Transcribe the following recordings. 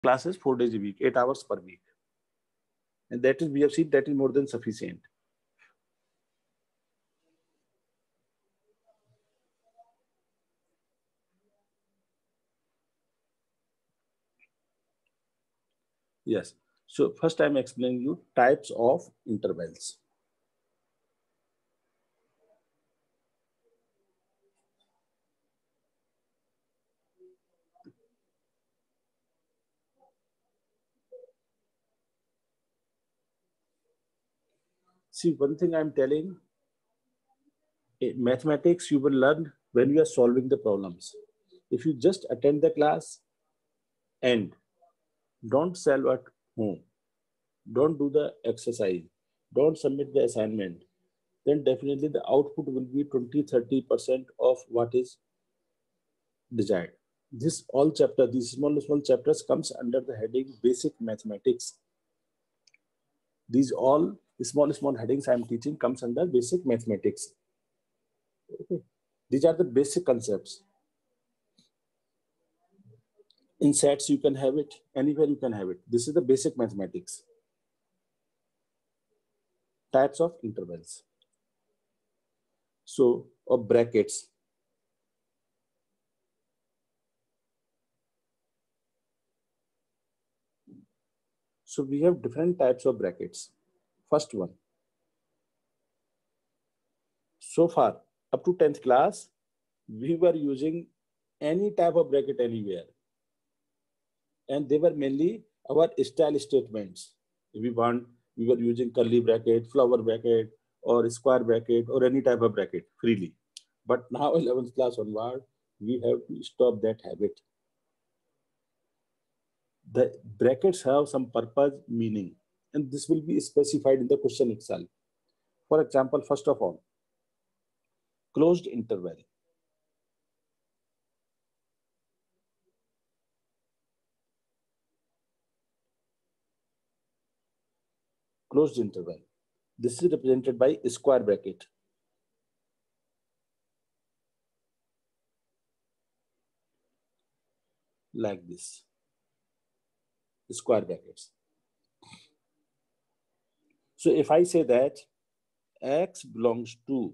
classes 4 days a week, 8 hours per week. And that is, we have seen that is more than sufficient. Yes. So first I'm explaining you types of intervals. See, one thing I'm telling, in mathematics you will learn when you are solving the problems. If you just attend the class and don't solve at home, don't do the exercise, don't submit the assignment, then definitely the output will be 20-30% of what is desired. This all chapter, these small chapters comes under the heading basic mathematics. These all small headings I am teaching comes under basic mathematics. Okay. These are the basic concepts. In sets you can have it, anywhere you can have it. This is the basic mathematics. Types of intervals. So, of brackets. So we have different types of brackets. First one. So far, up to 10th class, we were using any type of bracket anywhere. And they were mainly our style statements. If we were using curly bracket, flower bracket, or square bracket, or any type of bracket freely. But now 11th class onward, we have to stop that habit. The brackets have some purpose, meaning, and this will be specified in the question itself. For example, first of all, closed interval. Closed interval. This is represented by a square bracket. Like this. Square brackets. So if I say that X belongs to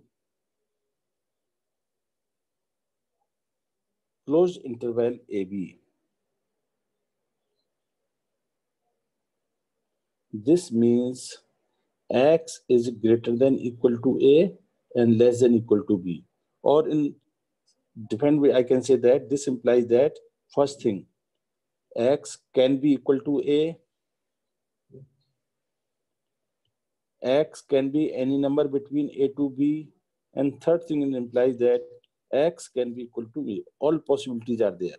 closed interval AB, this means X is greater than equal to A and less than equal to B. Or in different way, I can say that this implies that first thing, X can be equal to A, X can be any number between A to B, and third thing it implies that X can be equal to B. All possibilities are there.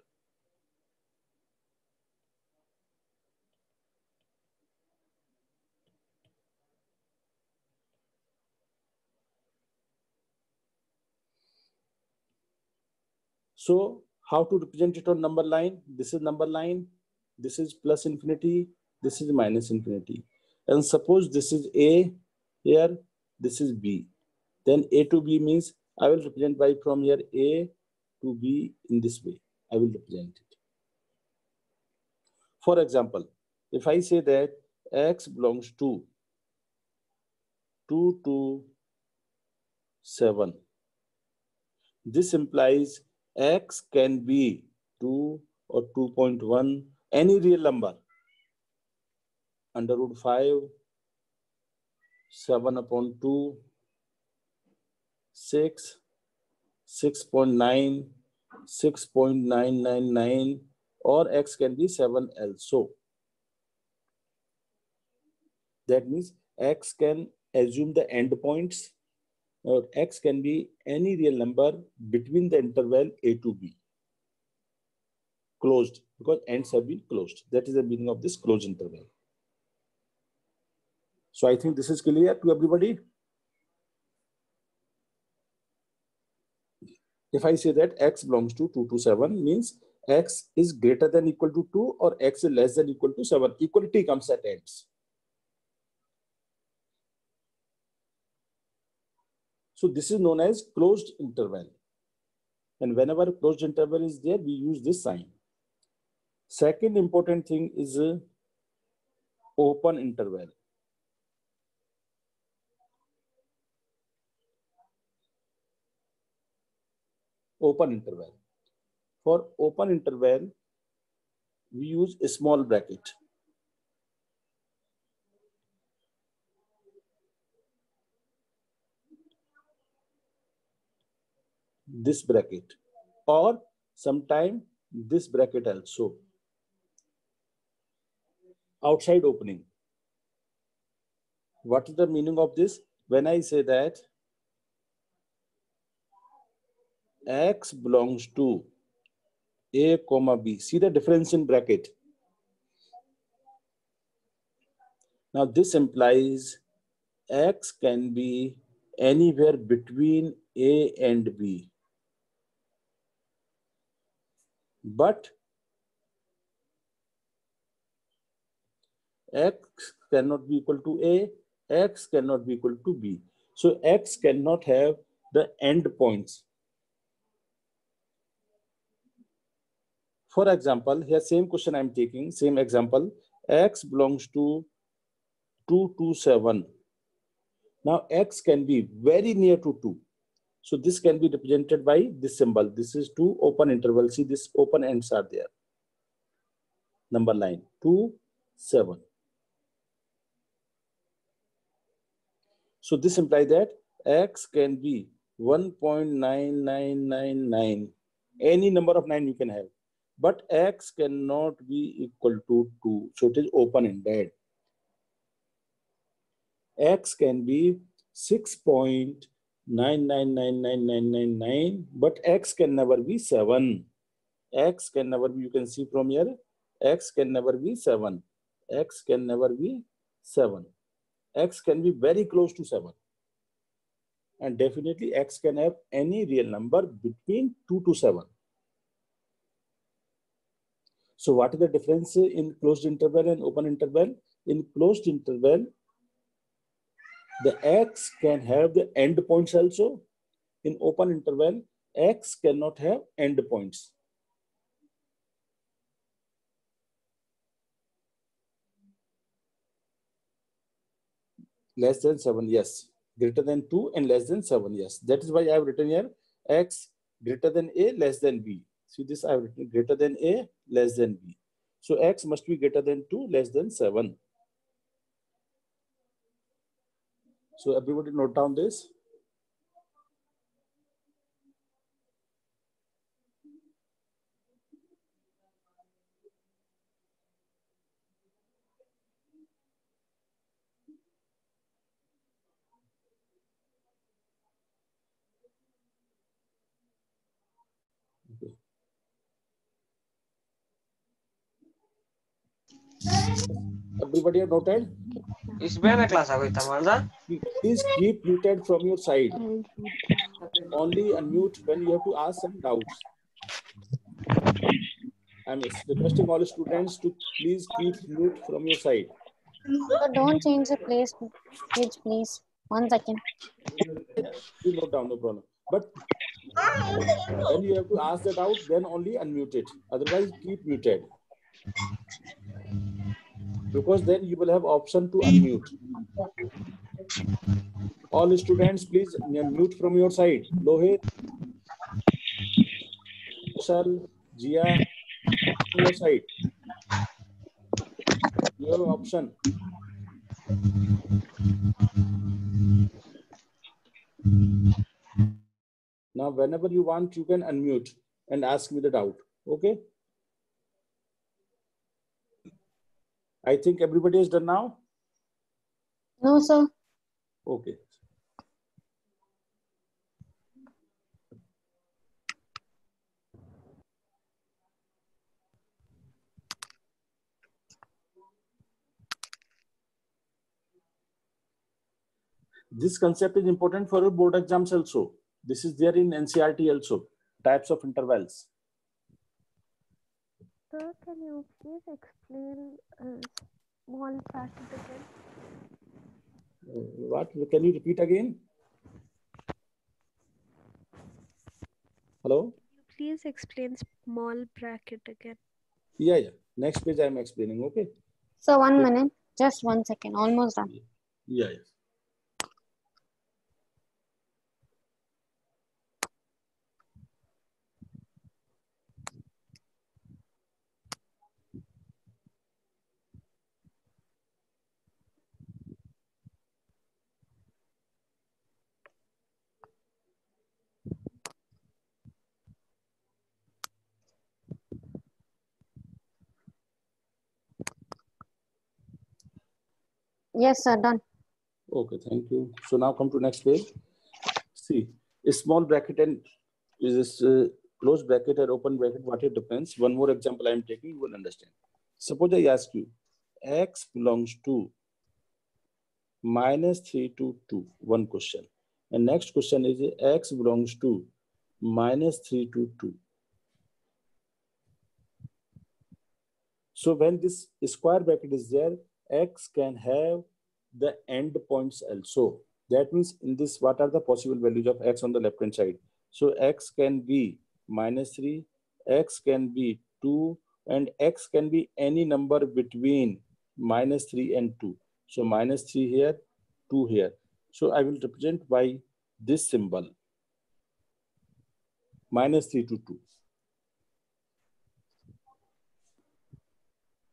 So how to represent it on number line? This is number line, this is plus infinity, this is minus infinity. And suppose this is A here, this is B. Then A to B means I will represent by from here A to B in this way. I will represent it. For example, if I say that X belongs to 2 to 7, this implies X can be 2 or 2.1, any real number, under root 5, 7 upon 2, 6, 6.9, 6.999, or X can be 7 also. That means X can assume the endpoints, or X can be any real number between the interval A to B. Closed, because ends have been closed. That is the meaning of this closed interval. So I think this is clear to everybody. If I say that X belongs to 2 to 7, means X is greater than equal to 2 or X is less than equal to 7. Equality comes at ends. So this is known as closed interval. And whenever closed interval is there, we use this sign. Second important thing is open interval. Open interval. For open interval, we use a small bracket. This bracket, or sometime this bracket also. Outside opening. What is the meaning of this? When I say that X belongs to A comma B, see the difference in bracket. Now this implies X can be anywhere between A and B. But X cannot be equal to A, X cannot be equal to B. So X cannot have the end points. For example, here same question I'm taking, same example, X belongs to 2 to 7. Now X can be very near to 2. So this can be represented by this symbol. This is 2 open interval. See, this open ends are there. Number line 2, 7. So this implies that X can be 1.9999. Any number of 9 you can have. But X cannot be equal to 2. So it is open-ended. X can be 6.9999999, but X can never be 7. X can never be, you can see from here, X can never be 7. X can never be 7. X can be very close to 7. And definitely X can have any real number between 2 to 7. So what is the difference in closed interval and open interval? In closed interval, the X can have the end points also. In open interval, X cannot have end points. Less than 7, yes. Greater than 2 and less than 7, yes. That is why I have written here X greater than A, less than B. See this, I have written greater than A, less than B. So X must be greater than 2, less than 7. So everybody note down this. Okay. Everybody have noted? Please keep muted from your side. Only unmute when you have to ask some doubts. I'm requesting all students to please keep mute from your side. So don't change the page, please. 1 second. You note down, no problem. But when you have to ask the doubt, then only unmute it. Otherwise, keep muted. Because then you will have option to unmute. All students, please mute from your side. Lohit, Kushal, Jia, from your side. You have an option. Now, whenever you want, you can unmute and ask me the doubt. Okay? I think everybody is done now. No, sir. Okay. This concept is important for your board exams also. This is there in NCERT also. Types of intervals. Sir, can you please explain small bracket again? What? Can you repeat again? Hello? Please explain small bracket again. Yeah. Next page I am explaining. Okay. So 1 minute, just 1 second, almost done. Yeah. Yes, sir, done. Okay, thank you. So now come to next page. See, a small bracket and is this closed bracket or open bracket, what it depends. One more example I am taking, you will understand. Suppose I ask you, x belongs to -3 to 2, one question. And next question is x belongs to -3 to 2. So when this square bracket is there, x can have the end points also. That means in this, what are the possible values of x on the left hand side? So x can be -3, x can be 2, and x can be any number between -3 and 2. So -3 here, 2 here. So I will represent by this symbol, -3 to 2.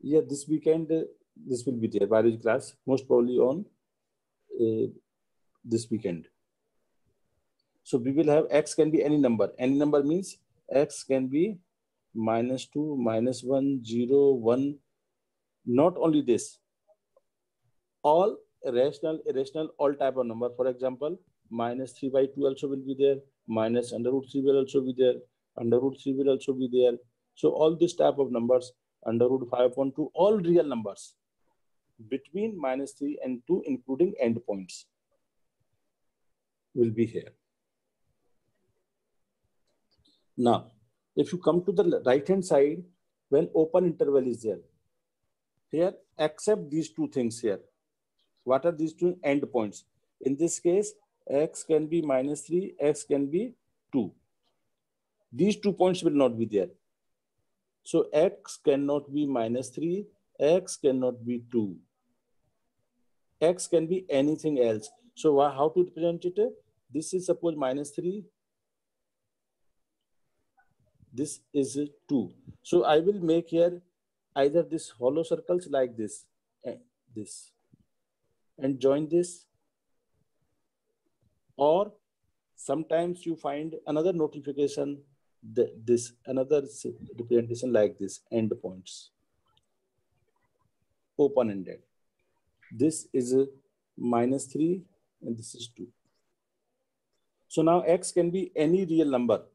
Yeah, this weekend, this will be there, biology class, most probably on this weekend. So we will have x can be any number. Any number means x can be -2, -1, 0, 1. Not only this, all rational, irrational, all type of number. For example, -3/2 also will be there. -√3 will also be there. √3 will also be there. So all this type of numbers, √5/2, all real numbers between -3 and 2, including endpoints, will be here. Now, if you come to the right hand side, when open interval is there, here, accept these two things here. What are these two endpoints? In this case, x can be -3, x can be 2. These 2 points will not be there. So x cannot be -3, x cannot be 2. X can be anything else. So how to represent it? This is suppose -3. This is 2. So I will make here either this hollow circles like this, and join this, or sometimes you find another notification, this another representation like this, endpoints, open-ended. This is a -3 and this is 2. So now x can be any real number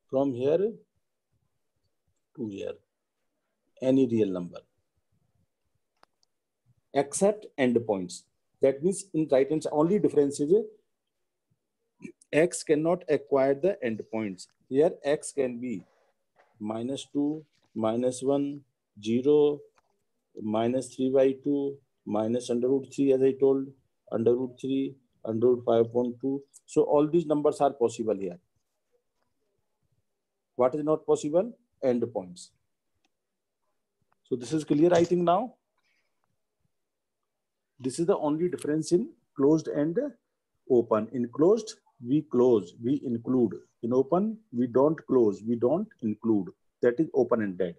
from here to here, any real number, except endpoints. That means in right hand only difference is x cannot acquire the endpoints. Here x can be -2, -1, 0, -3/2, -√3, as I told, √3, √5/2. So all these numbers are possible here. What is not possible? Endpoints. So this is clear, I think now. This is the only difference in closed and open. In closed, we close, we include. In open, we don't close, we don't include. That is open-ended.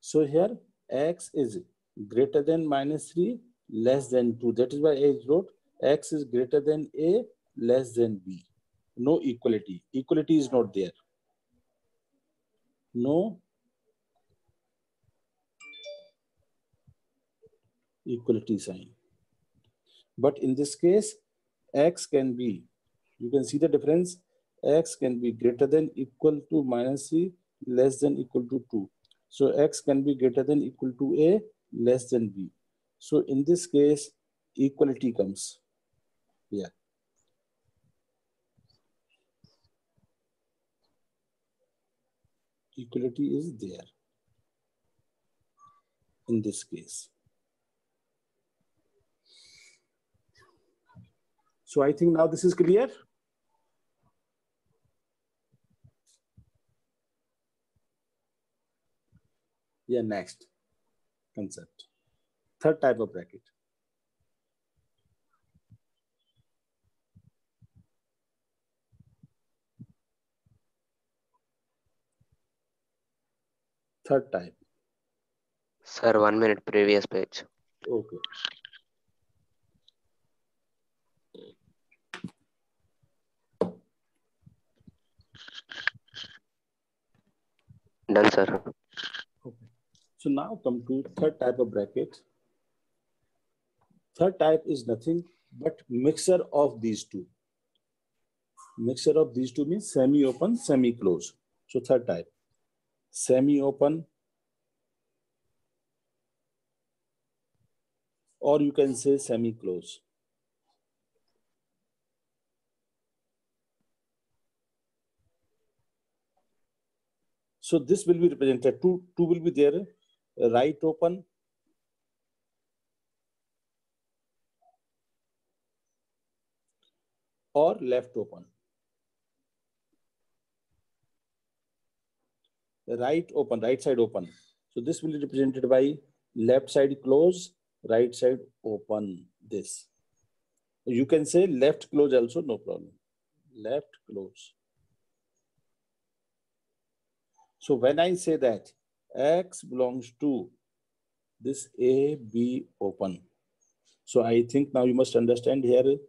So here x is greater than -3, less than 2. That is why I wrote x is greater than a, less than b. No equality. Equality is not there. No equality sign. But in this case, x can be, you can see the difference, x can be greater than equal to -3, less than equal to 2. So x can be greater than equal to a, less than b. So in this case, equality comes. Yeah. Equality is there in this case. So I think now this is clear. Yeah, next concept. Third type of bracket. Third type. Sir, 1 minute, previous page. Okay. Done, sir. Okay. So now come to third type of bracket. Third type is nothing but mixture of these two. Mixture of these two means semi-open, semi-closed. So third type, semi-open, or you can say semi-closed. So this will be represented, two will be there, right open, or left open. Right open, right side open. So this will be represented by left side close, right side open, this. You can say left close also, no problem. Left close. So when I say that X belongs to this A, B open. So I think now you must understand here, the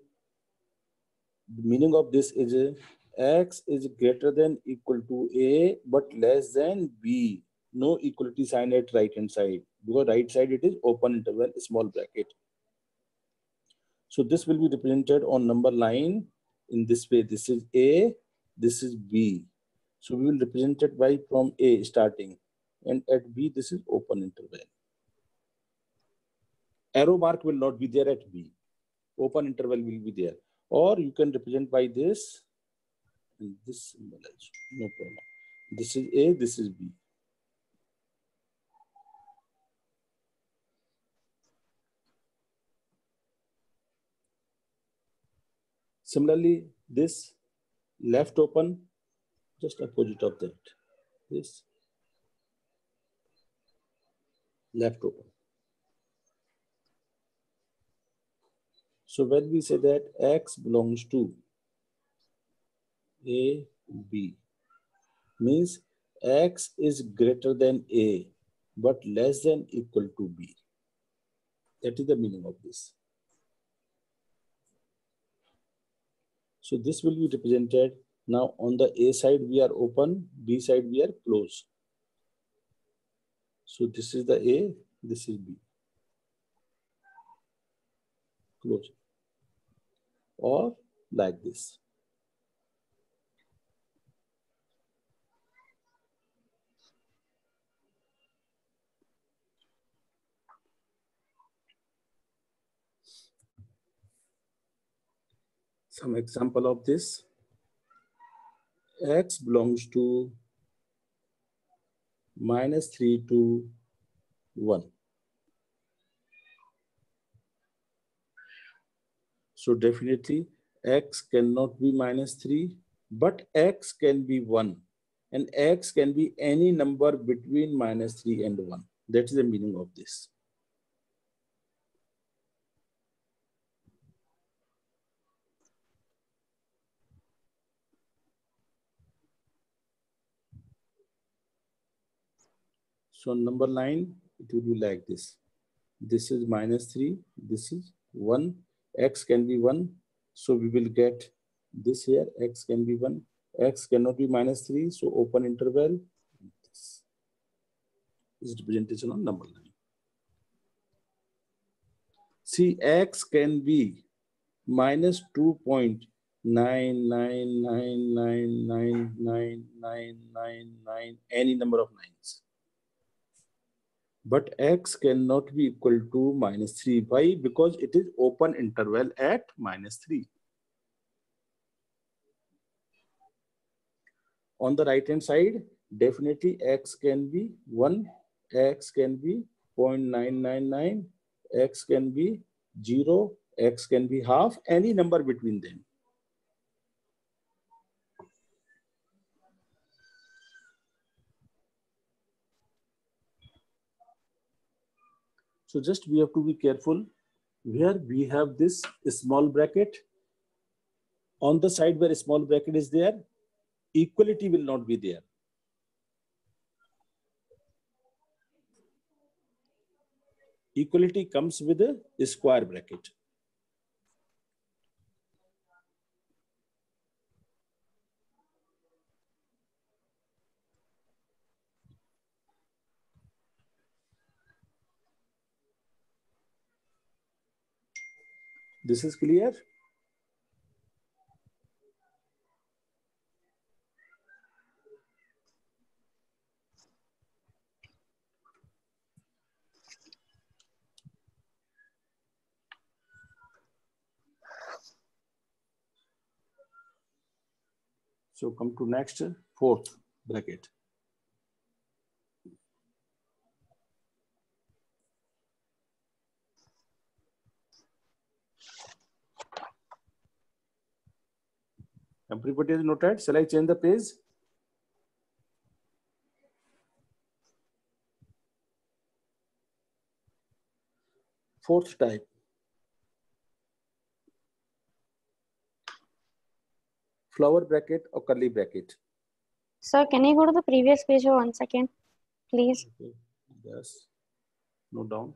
meaning of this is X is greater than equal to A, but less than B. No equality sign at right hand side, because right side it is open interval, small bracket. So this will be represented on number line in this way. This is A, this is B. So we will represent it by from A starting, and at B this is open interval. Arrow mark will not be there at B. Open interval will be there. Or you can represent by this and this symbol also. No problem. This is A, this is B. Similarly, this left open, just opposite of that. This left open. So when we say that X belongs to A, B, means X is greater than A, but less than equal to B. That is the meaning of this. So this will be represented now on the A side we are open, B side we are closed. So this is the A, this is B. Close. Or like this. Some example of this. X belongs to -3 to 1. So definitely X cannot be -3, but X can be 1. And X can be any number between -3 and 1. That is the meaning of this. So number 9, it will be like this. This is -3, this is 1. X can be 1. So we will get this here, X can be 1. X cannot be -3, so open interval. This is representation on number 9. See, X can be -2.999999999, any number of 9s. But X cannot be equal to -3. Why? Because it is open interval at -3. On the right hand side, definitely X can be 1, X can be 0.999, X can be 0, X can be half, any number between them. So just we have to be careful where we have this small bracket. On the side where a small bracket is there, equality will not be there. Equality comes with a square bracket. This is clear? So come to next, fourth bracket. Everybody is noted. Shall I change the page? Fourth type. Flower bracket or curly bracket. Sir, can you go to the previous page for 1 second, please? Okay. Yes. Note down.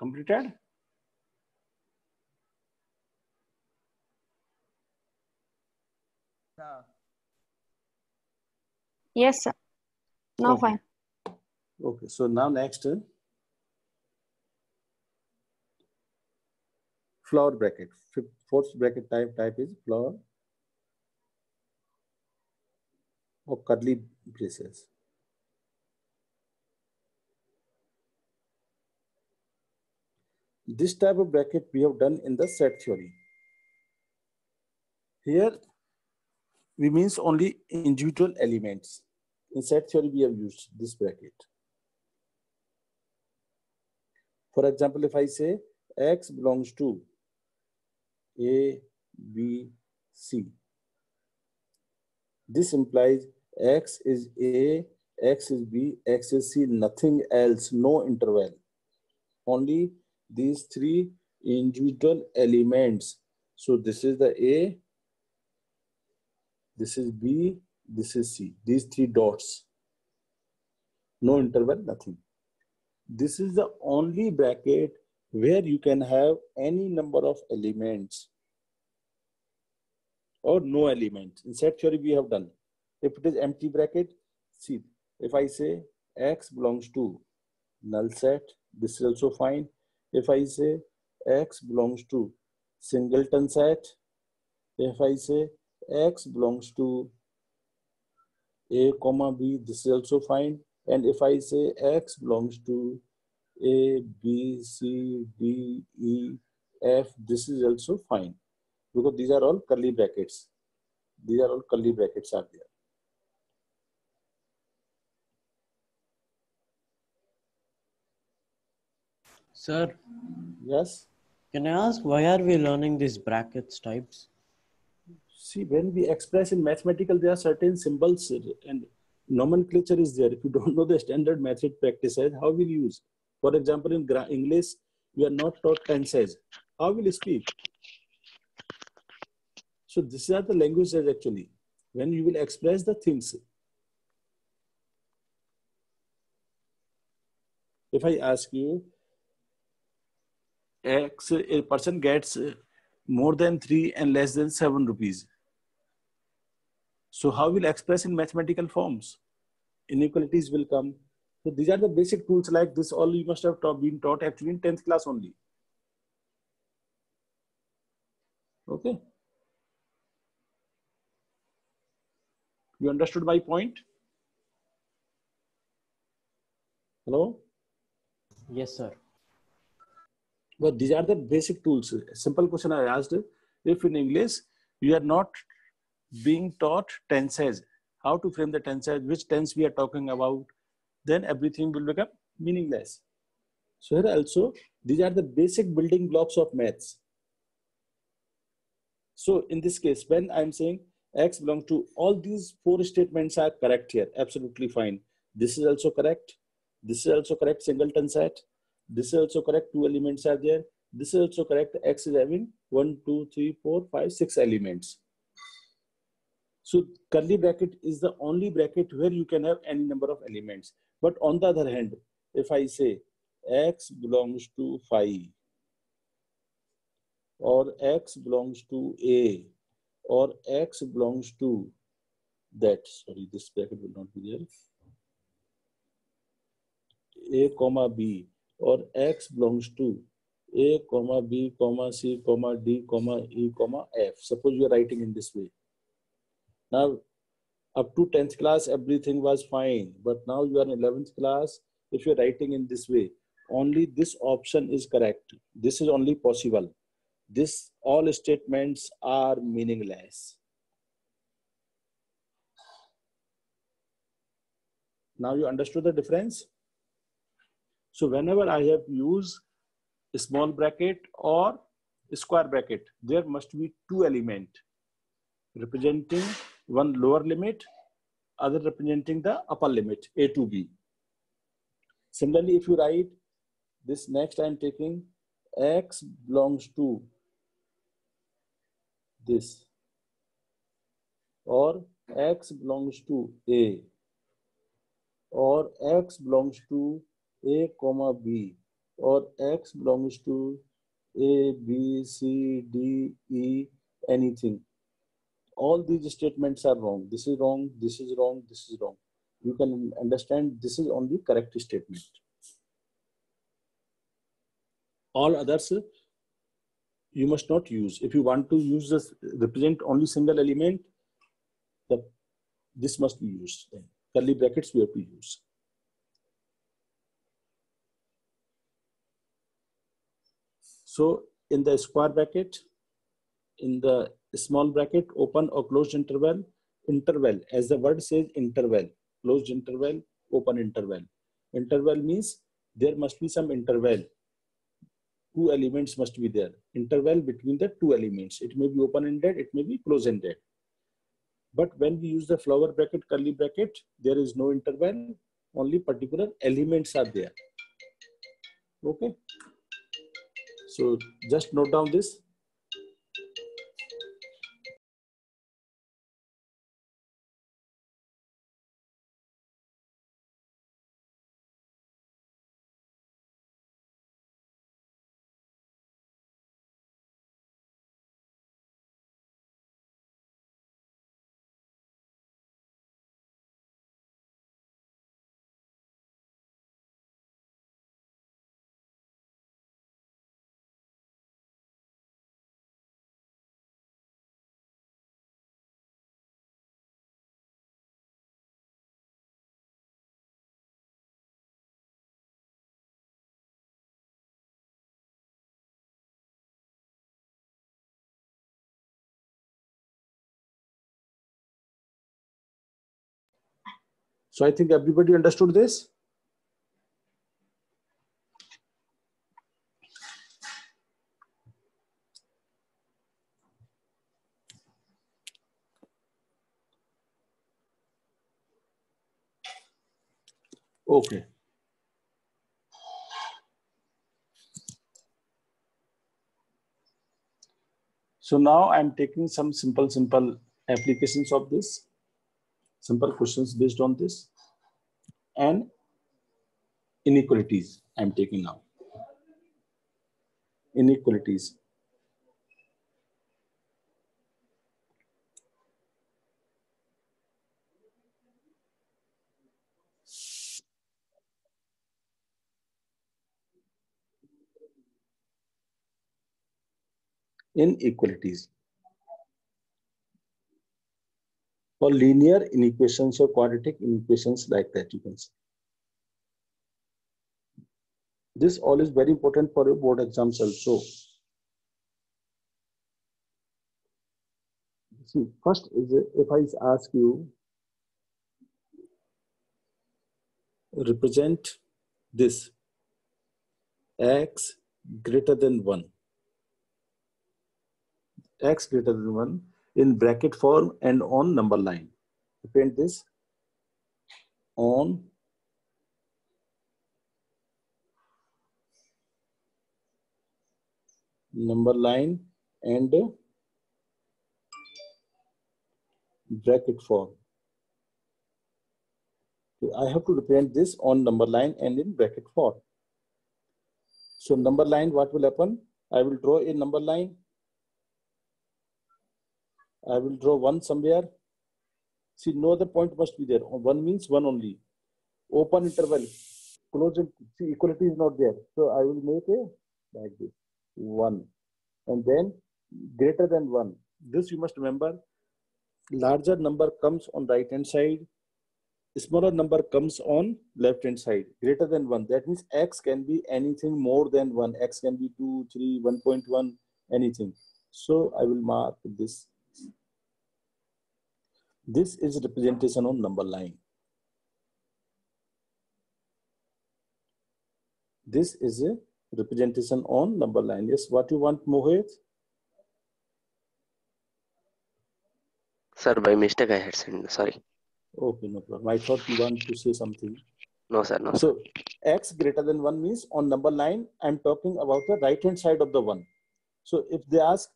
Completed? Yes, sir. Now Okay. fine. Okay, so now next, flower bracket. Fourth bracket type is flower or curly braces. This type of bracket we have done in the set theory. Here we means only individual elements. In set theory we have used this bracket. For example, if I say X belongs to A, B, C, this implies X is A, X is B, X is C, nothing else, no interval. Only these three individual elements. So this is the A, this is B, this is C. These three dots. No interval, nothing. This is the only bracket where you can have any number of elements or no element. In set theory we have done. If it is empty bracket, see, if I say X belongs to null set, this is also fine. If I say X belongs to singleton set, if I say X belongs to A, comma B, this is also fine. And if I say X belongs to A, B, C, D, E, F, this is also fine. Because these are all curly brackets. These are all curly brackets are there. Sir, Yes. can I ask why are we learning these brackets types? See, when we express in mathematical, there are certain symbols and nomenclature is there. If you don't know the standard method practices, how will you use? For example, in English, we are not taught tenses. How will you speak? So these are the languages actually. When you will express the things, If I ask you, X, a person gets more than 3 and less than 7 rupees. So how will express in mathematical forms? Inequalities will come. So these are the basic tools like this. All you must have been taught actually in 10th class only. Okay. You understood my point? Hello? Yes, sir. But these are the basic tools. A simple question I asked, if in English you are not being taught tenses, how to frame the tenses, which tense we are talking about, then everything will become meaningless. So here also, these are the basic building blocks of maths. So in this case, when I'm saying X belongs to, all these 4 statements are correct here, absolutely fine. This is also correct. This is also correct, singleton set. This is also correct, 2 elements are there. This is also correct, X is having 1, 2, 3, 4, 5, 6 elements. So curly bracket is the only bracket where you can have any number of elements. But on the other hand, if I say X belongs to 5 or X belongs to A or X belongs to that, sorry, this bracket will not be there, A comma B, or X belongs to A comma B comma C comma D comma E comma F. Suppose you are writing in this way. Now, up to 10th class, everything was fine. But now you are in 11th class. If you're writing in this way, only this option is correct. This is only possible. This all statements are meaningless. Now you understood the difference? So whenever I have used a small bracket or a square bracket, there must be 2 elements representing one lower limit, other representing the upper limit, A to B. Similarly, if you write this next, I'm taking X belongs to this, or X belongs to A, or X belongs to A comma B, or X belongs to A, B, C, D, E, anything. All these statements are wrong. This is wrong, this is wrong, this is wrong. You can understand this is only correct statement. All others you must not use. If you want to use this, represent only single element, this must be used. Curly brackets we have to use. So in the square bracket, in the small bracket, open or closed interval, as the word says, interval, closed interval, open interval. Interval means there must be some interval. 2 elements must be there. Interval between the 2 elements. It may be open-ended, it may be closed-ended. But when we use the flower bracket, curly bracket, there is no interval, only particular elements are there. Okay. So just note down this. So I think everybody understood this. Okay. So now I'm taking some simple applications of this, simple questions based on this. And inequalities I'm taking now. Inequalities. Inequalities. Or linear inequations or quadratic inequations like that, you can see. This all is very important for your board exams also. See, first is if I ask you, represent this x greater than 1. X greater than 1 in bracket form and on number line. Represent this on number line and bracket form. So I have to represent this on number line and in bracket form. So number line, what will happen? I will draw a number line. I will draw 1 somewhere. See, no other point must be there. 1 means 1 only. Open interval. Close it. See, equality is not there. So I will make a like this. 1. And then greater than 1. This you must remember. Larger number comes on right hand side. Smaller number comes on left hand side. Greater than 1. That means x can be anything more than 1. X can be 2, 3, 1.1, anything. So I will mark this. This is representation on number line. This is a representation on number line. Yes, what you want, Mohit? Sir, by mistake I had sent. Sorry. Okay, no problem. I thought you want to say something. No, sir. No, sir. So x greater than 1 means on number line, I'm talking about the right hand side of the 1. So if they ask,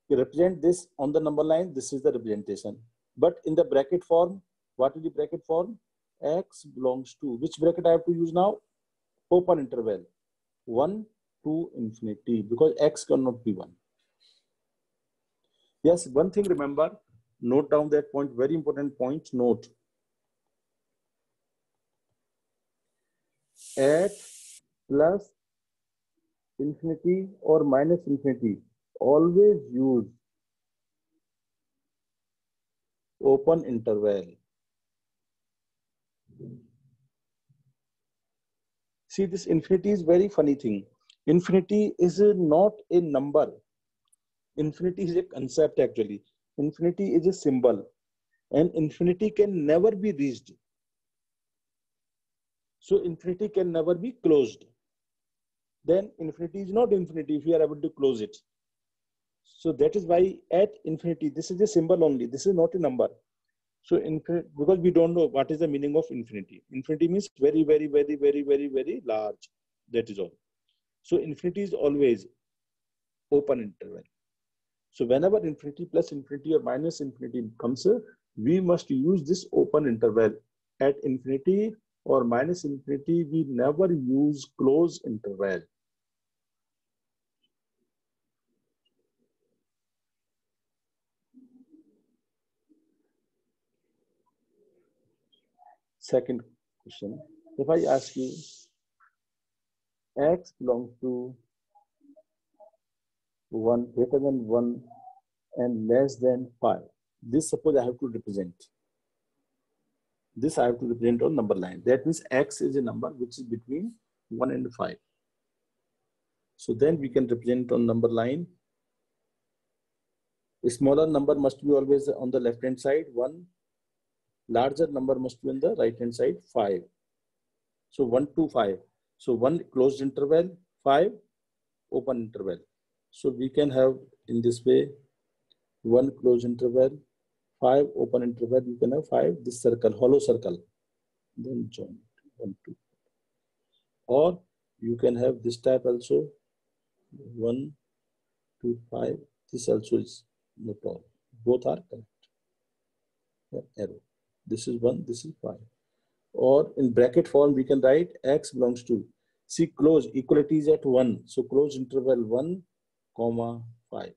you represent this on the number line, this is the representation. But in the bracket form, what is the bracket form? X belongs to, which bracket I have to use now? Open interval, 1 to infinity, because x cannot be 1. Yes, one thing remember, note down that point, very important point, note. At plus infinity or minus infinity, always use open interval. See, this infinity is very funny thing. Infinity is not a number. Infinity is a concept actually. Infinity is a symbol and infinity can never be reached. So infinity can never be closed. Then infinity is not infinity if you are able to close it. So that is why at infinity, this is a symbol only. This is not a number. So because we don't know what is the meaning of infinity. Infinity means very, very, very, very, very, very large. That is all. So infinity is always open interval. So whenever infinity plus infinity or minus infinity comes, we must use this open interval. At infinity or minus infinity, we never use close interval. Second question, if I ask you, x belongs to 1 greater than 1 and less than 5. This suppose I have to represent. This I have to represent on number line. That means x is a number which is between 1 and 5. So then we can represent on number line. A smaller number must be always on the left hand side, 1. Larger number must be on the right hand side, 5. So 1 to 5. So 1 closed interval, 5 open interval. So we can have in this way 1 closed interval, 5 open interval. You can have 5 this circle, hollow circle. Then join 1, 2. Or you can have this type also 1, 2, 5. This also is not all. Both are correct. Arrow. This is 1, this is 5. or in bracket form, we can write x belongs to, see close equality is at 1. So close interval 1, comma 5.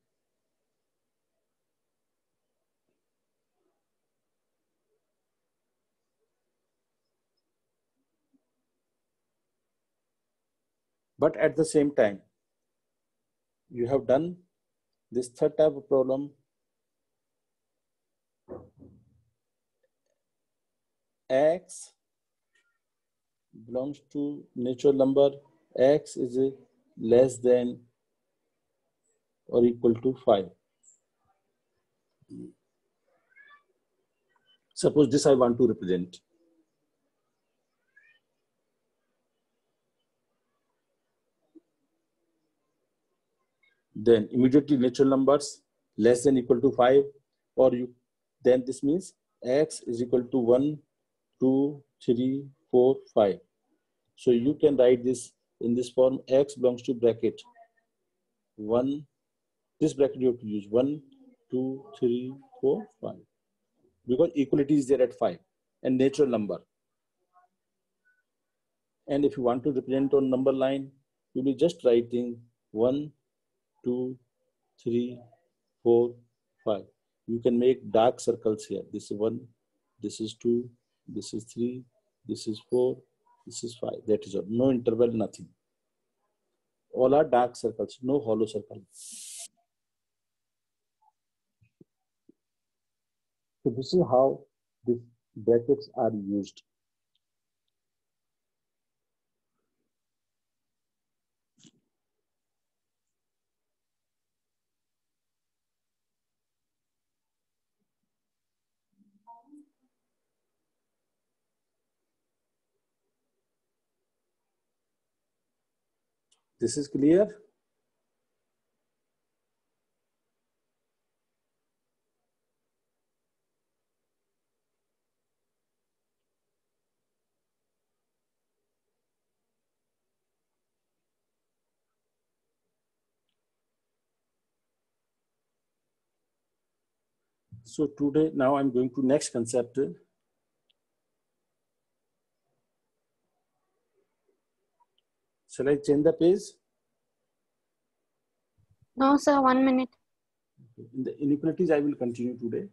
But at the same time, you have done this third type of problem. X belongs to natural number. X is less than or equal to 5. Suppose this I want to represent. Then immediately natural numbers less than equal to 5, or you, then this means x is equal to 1, 2, 3, 4, 5. So you can write this in this form. X belongs to bracket 1. This bracket you have to use 1, 2, 3, 4, 5. Because equality is there at 5 and natural number. And if you want to represent on number line, you'll be just writing 1, 2, 3, 4, 5. You can make dark circles here. This is 1, this is 2, this is 3, this is 4, this is 5. That is all. No interval, nothing. All are dark circles, no hollow circle. So this is how these brackets are used. This is clear? So today, now I'm going to next concept. Shall I change the page? No, sir, 1 minute. In the inequalities, I will continue today.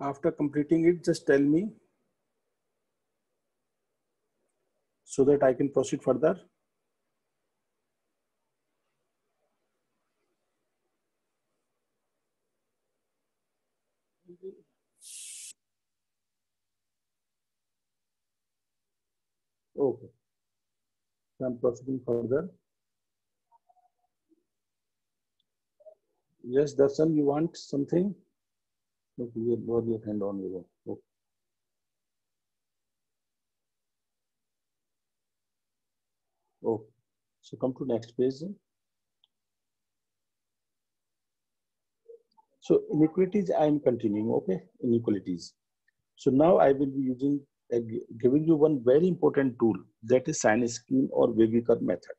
After completing it, just tell me so that I can proceed further. Okay. So I'm proceeding further. Yes, Darshan, you want something? Okay, you lower your hand on your own. Okay. Okay. So come to next page. So inequalities, I am continuing. Okay, inequalities. So now I will be using, giving you one very important tool, that is sign scheme or Wavy curve method.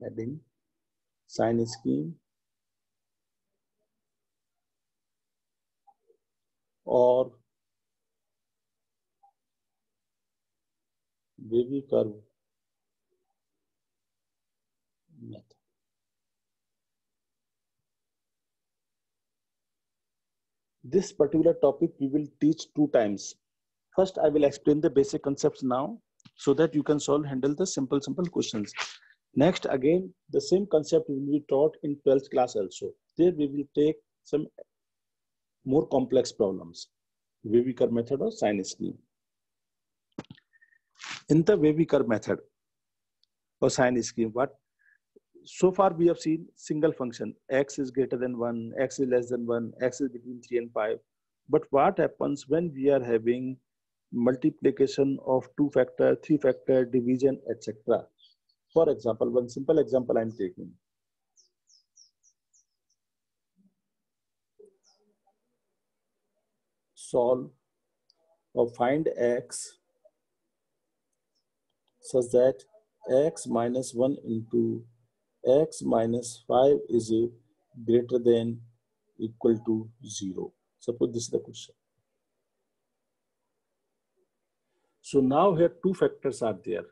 Adding sign scheme or Wavy curve method. This particular topic we will teach 2 times. First, I will explain the basic concepts now so that you can handle the simple questions. Next, again, the same concept will be taught in 12th class also. There we will take some more complex problems, Wavy curve method or sign scheme. In the Wavy curve method or sign scheme, what so far we have seen single function, x is greater than 1, x is less than 1, x is between 3 and 5. But what happens when we are having multiplication of 2 factor, 3 factor, division, etc. For example, one simple example I'm taking. Solve or find x such that x minus 1 into x minus 5 is greater than equal to 0. Suppose this is the question. So now here 2 factors are there.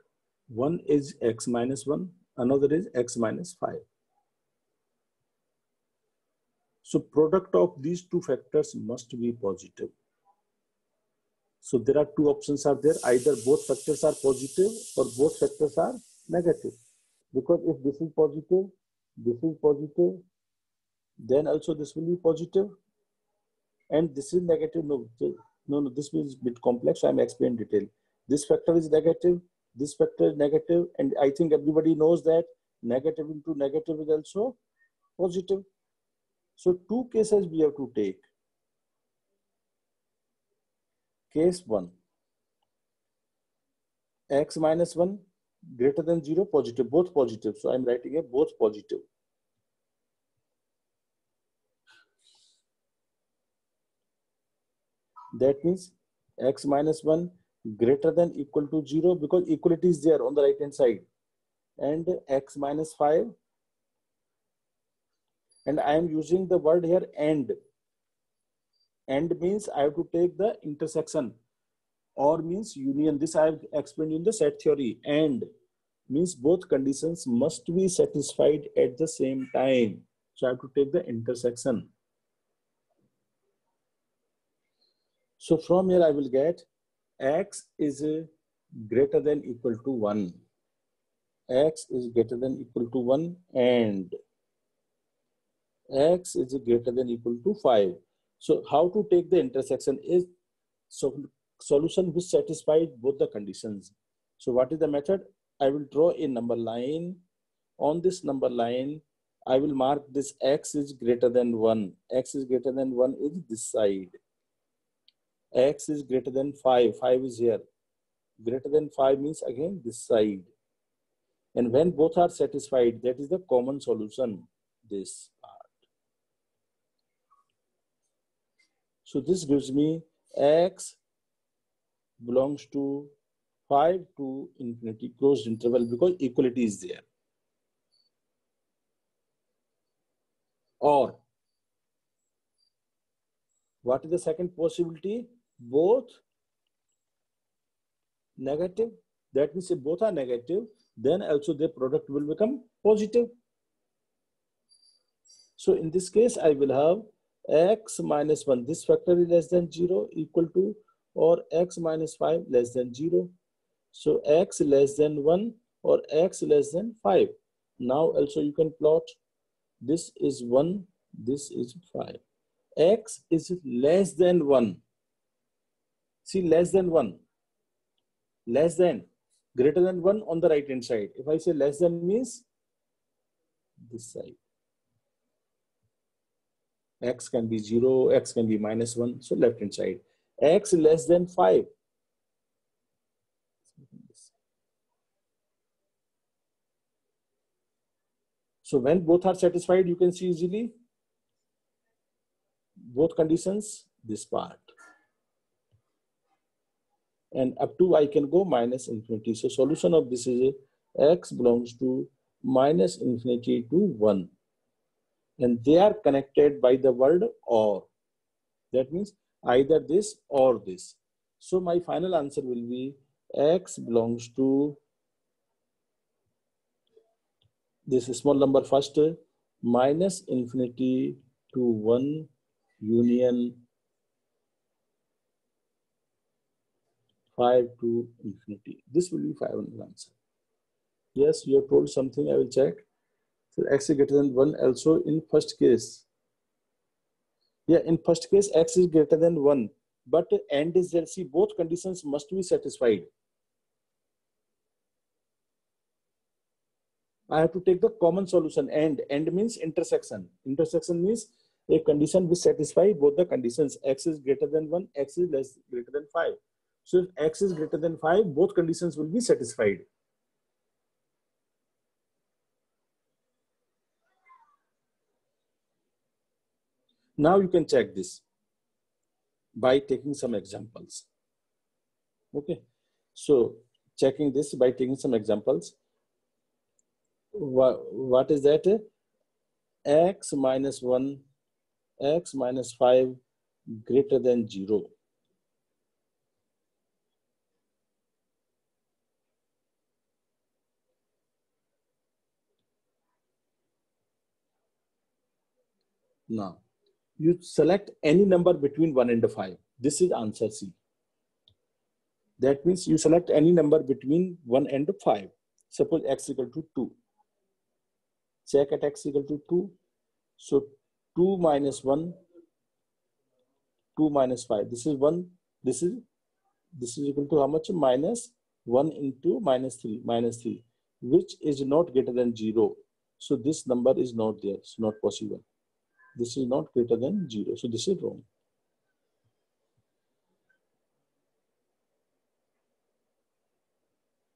One is x minus 1, another is x minus 5. So product of these 2 factors must be positive. So there are 2 options are there. Either both factors are positive or both factors are negative. Because if this is positive, then also this will be positive. And this is negative. No, this is a bit complex. So I'm explaining detail. This factor is negative, this factor is negative, and I think everybody knows that negative into negative is also positive. So 2 cases we have to take. Case 1, x minus 1 greater than 0, positive, both positive. So I'm writing here both positive. That means x minus 1 greater than equal to 0 because equality is there on the right hand side. And x minus 5. And I am using the word here and. And means I have to take the intersection. Or means union. This I have explained in the set theory. And means both conditions must be satisfied at the same time. So I have to take the intersection. So from here I will get x is greater than equal to 1. X is greater than equal to 1 and x is greater than equal to 5. So how to take the intersection is solution which satisfies both the conditions. So what is the method? I will draw a number line. On this number line, I will mark this x is greater than 1. X is greater than 1 is this side. X is greater than 5. 5 is here. Greater than 5 means again this side. And when both are satisfied, that is the common solution, this part. So this gives me x belongs to 5 to infinity closed interval because equality is there. Or what is the second possibility? Both negative. That means if both are negative, then also the product will become positive. So in this case, I will have x minus 1. This factor is less than 0 equal to or x minus 5 less than 0. So x less than 1 or x less than 5. Now also you can plot. This is 1. This is 5. X is less than 1. See, less than 1. Less than. Greater than 1 on the right hand side. If I say less than means this side. X can be 0, x can be minus 1. So left hand side. X less than 5. So when both are satisfied, you can see easily both conditions, this part. And up to I can go minus infinity. So solution of this is x belongs to minus infinity to 1. And they are connected by the word or. That means either this or this. So my final answer will be x belongs to this small number first, minus infinity to 1 union 5 to infinity. This will be final answer. Yes, you have told something, I will check. So x is greater than 1 also in first case. Yeah, in first case, x is greater than 1. But and is there. See, both conditions must be satisfied. I have to take the common solution. And means intersection. Intersection means a condition which satisfies both the conditions. X is greater than 1, x is greater than 5. So if x is greater than 5, both conditions will be satisfied. Now you can check this by taking some examples. Okay, so checking this by taking some examples. What is that? X minus 1, x minus 5 greater than 0. Now, you select any number between 1 and 5. This is answer C. That means you select any number between 1 and 5. Suppose x equal to 2. Check at x equal to 2. So 2 minus 1, 2 minus 5. This is 1. This is equal to how much? Minus 1 into minus 3, which is not greater than 0. So this number is not there. It's not possible. This is not greater than 0. So this is wrong.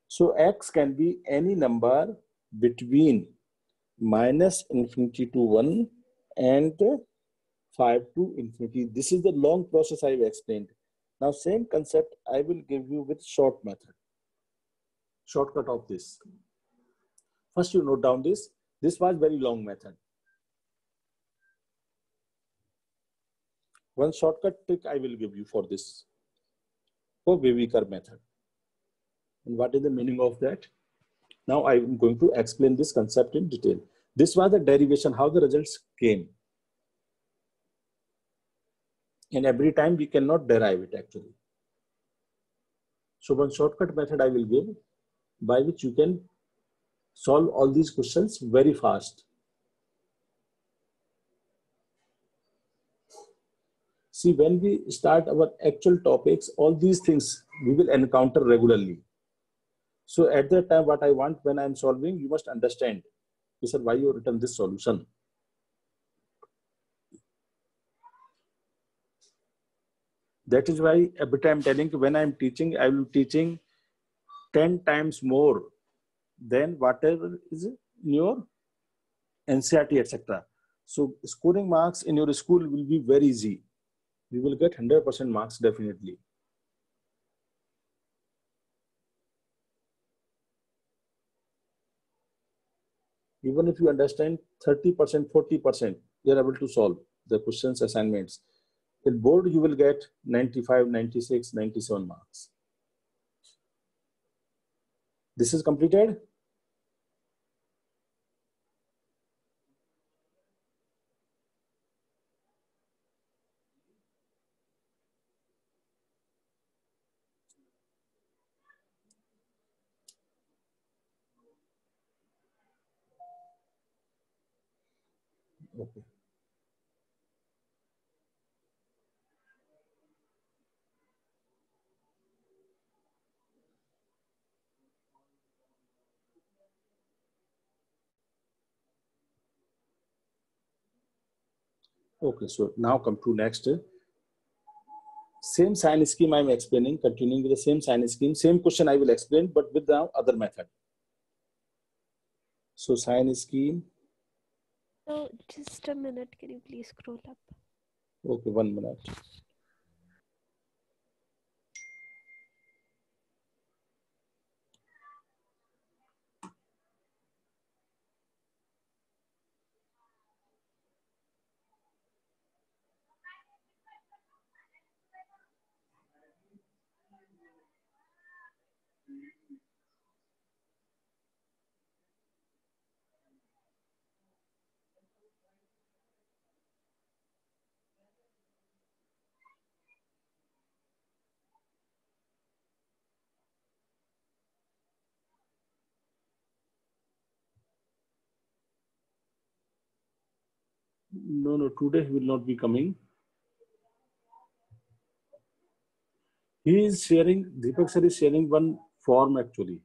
So x can be any number between minus infinity to 1 and 5 to infinity. This is the long process I've explained. Now same concept I will give you with short method. Shortcut of this. First you note down this. This was very long method. One shortcut trick I will give you for this, for wavy curve method. And what is the meaning of that? Now I am going to explain this concept in detail. This was the derivation, how the results came. And every time we cannot derive it actually. So one shortcut method I will give by which you can solve all these questions very fast. See, when we start our actual topics, all these things we will encounter regularly. So at that time, what I want when I'm solving, you must understand, sir, why you written this solution. That is why every time I'm telling you, when I'm teaching, I will be teaching 10 times more than whatever is in your NCERT, etc. So scoring marks in your school will be very easy. You will get 100% marks definitely. Even if you understand 30%, 40%, you are able to solve the questions, assignments. In board, you will get 95, 96, 97 marks. This is completed. Okay. Okay, so now come to next. Same sign scheme I'm explaining, continuing with the same sign scheme, same question I will explain, but with the other method. So sign scheme. So just a minute, can you please scroll up? Okay, 1 minute. No, today he will not be coming. He is sharing, Deepak sir is sharing one form actually.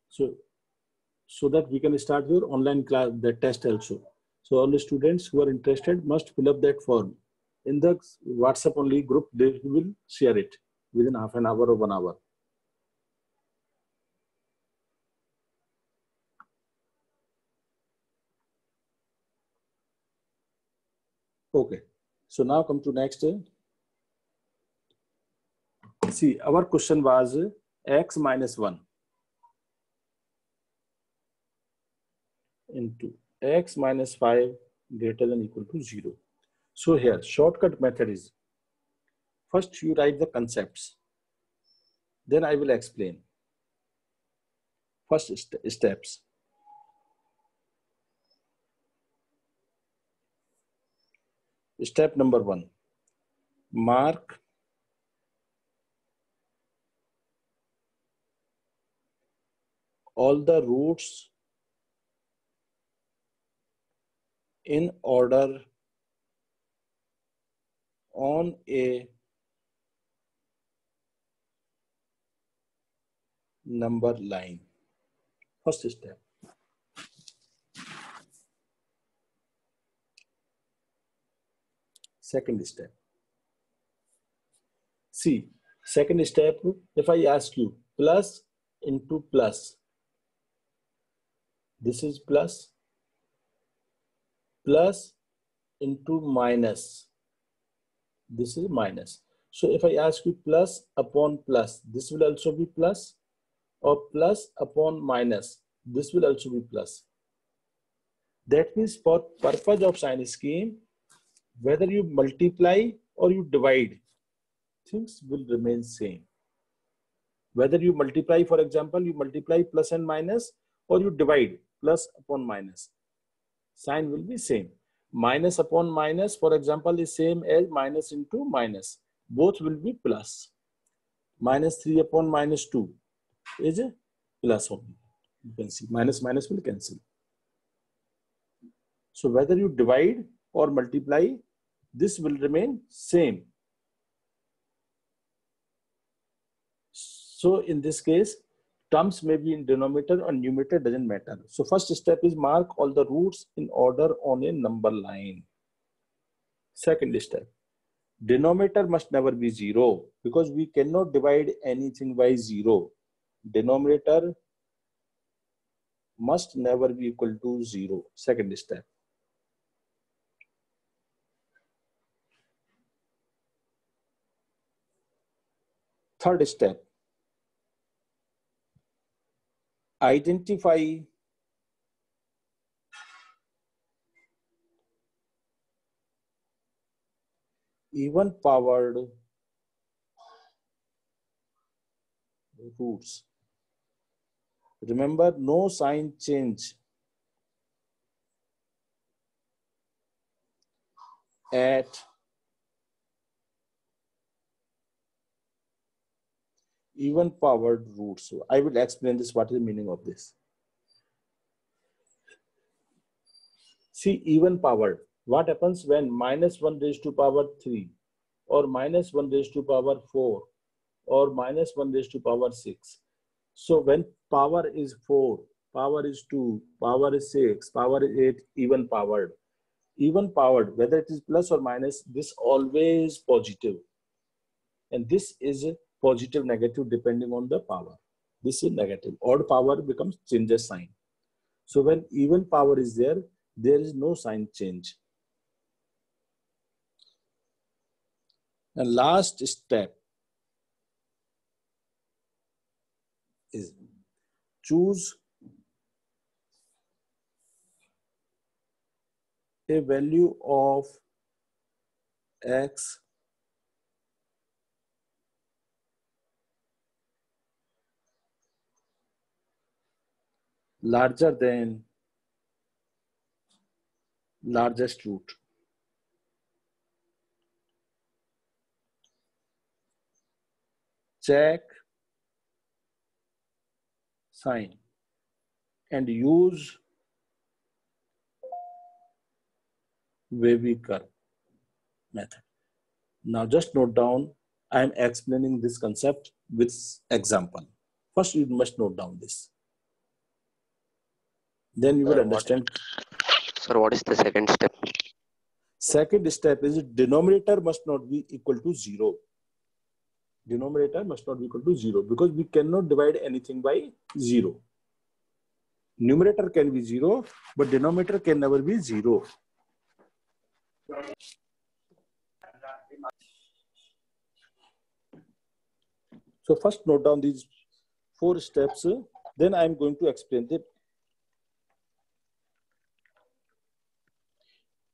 So that we can start your online class, the test also. So all the students who are interested must fill up that form. In the WhatsApp only group, they will share it. within half an hour or 1 hour. Okay, so now come to next. See, our question was x minus 1 into x minus 5 greater than or equal to 0. So here, shortcut method is, first you write the concepts, then I will explain. First steps. Step number 1, mark all the roots in order on a number line. First step. Second step. See, second step, if I ask you plus into plus, this is plus, plus into minus, this is minus. So if I ask you plus upon plus, this will also be plus, or plus upon minus, this will also be plus. That means for purpose of sign scheme, whether you multiply or you divide, things will remain same. Whether you multiply, for example, you multiply plus and minus, or you divide plus upon minus, sign will be same. Minus upon minus, for example, is same as minus into minus. Both will be plus. Minus 3 upon minus 2 is a plus only. You can see minus minus will cancel. So whether you divide or multiply, this will remain same. So in this case, terms may be in denominator or numerator, doesn't matter. So first step is mark all the roots in order on a number line. Second step, denominator must never be 0 because we cannot divide anything by 0. Denominator must never be equal to 0. Second step. Third step, identify even powered roots. Remember, no sign change at even powered roots. So I will explain this, what is the meaning of this. See, even powered. What happens when minus 1 raised to power 3 or minus 1 raised to power 4 or minus 1 raised to power 6? So when power is 4, power is 2, power is 6, power is 8, even powered. Even powered, whether it is plus or minus, this always positive. And this is positive, negative, depending on the power. This is negative. Odd power becomes changes sign. So when even power is there, there is no sign change. And last step is choose a value of x larger than largest root. Check sign and use wavy curve method. Now just note down, I am explaining this concept with example. First, you must note down this. Then you will understand. Sir, what is the second step? Second step is denominator must not be equal to 0. Denominator must not be equal to 0 because we cannot divide anything by 0. Numerator can be 0, but denominator can never be 0. So first note down these 4 steps, then I am going to explain it.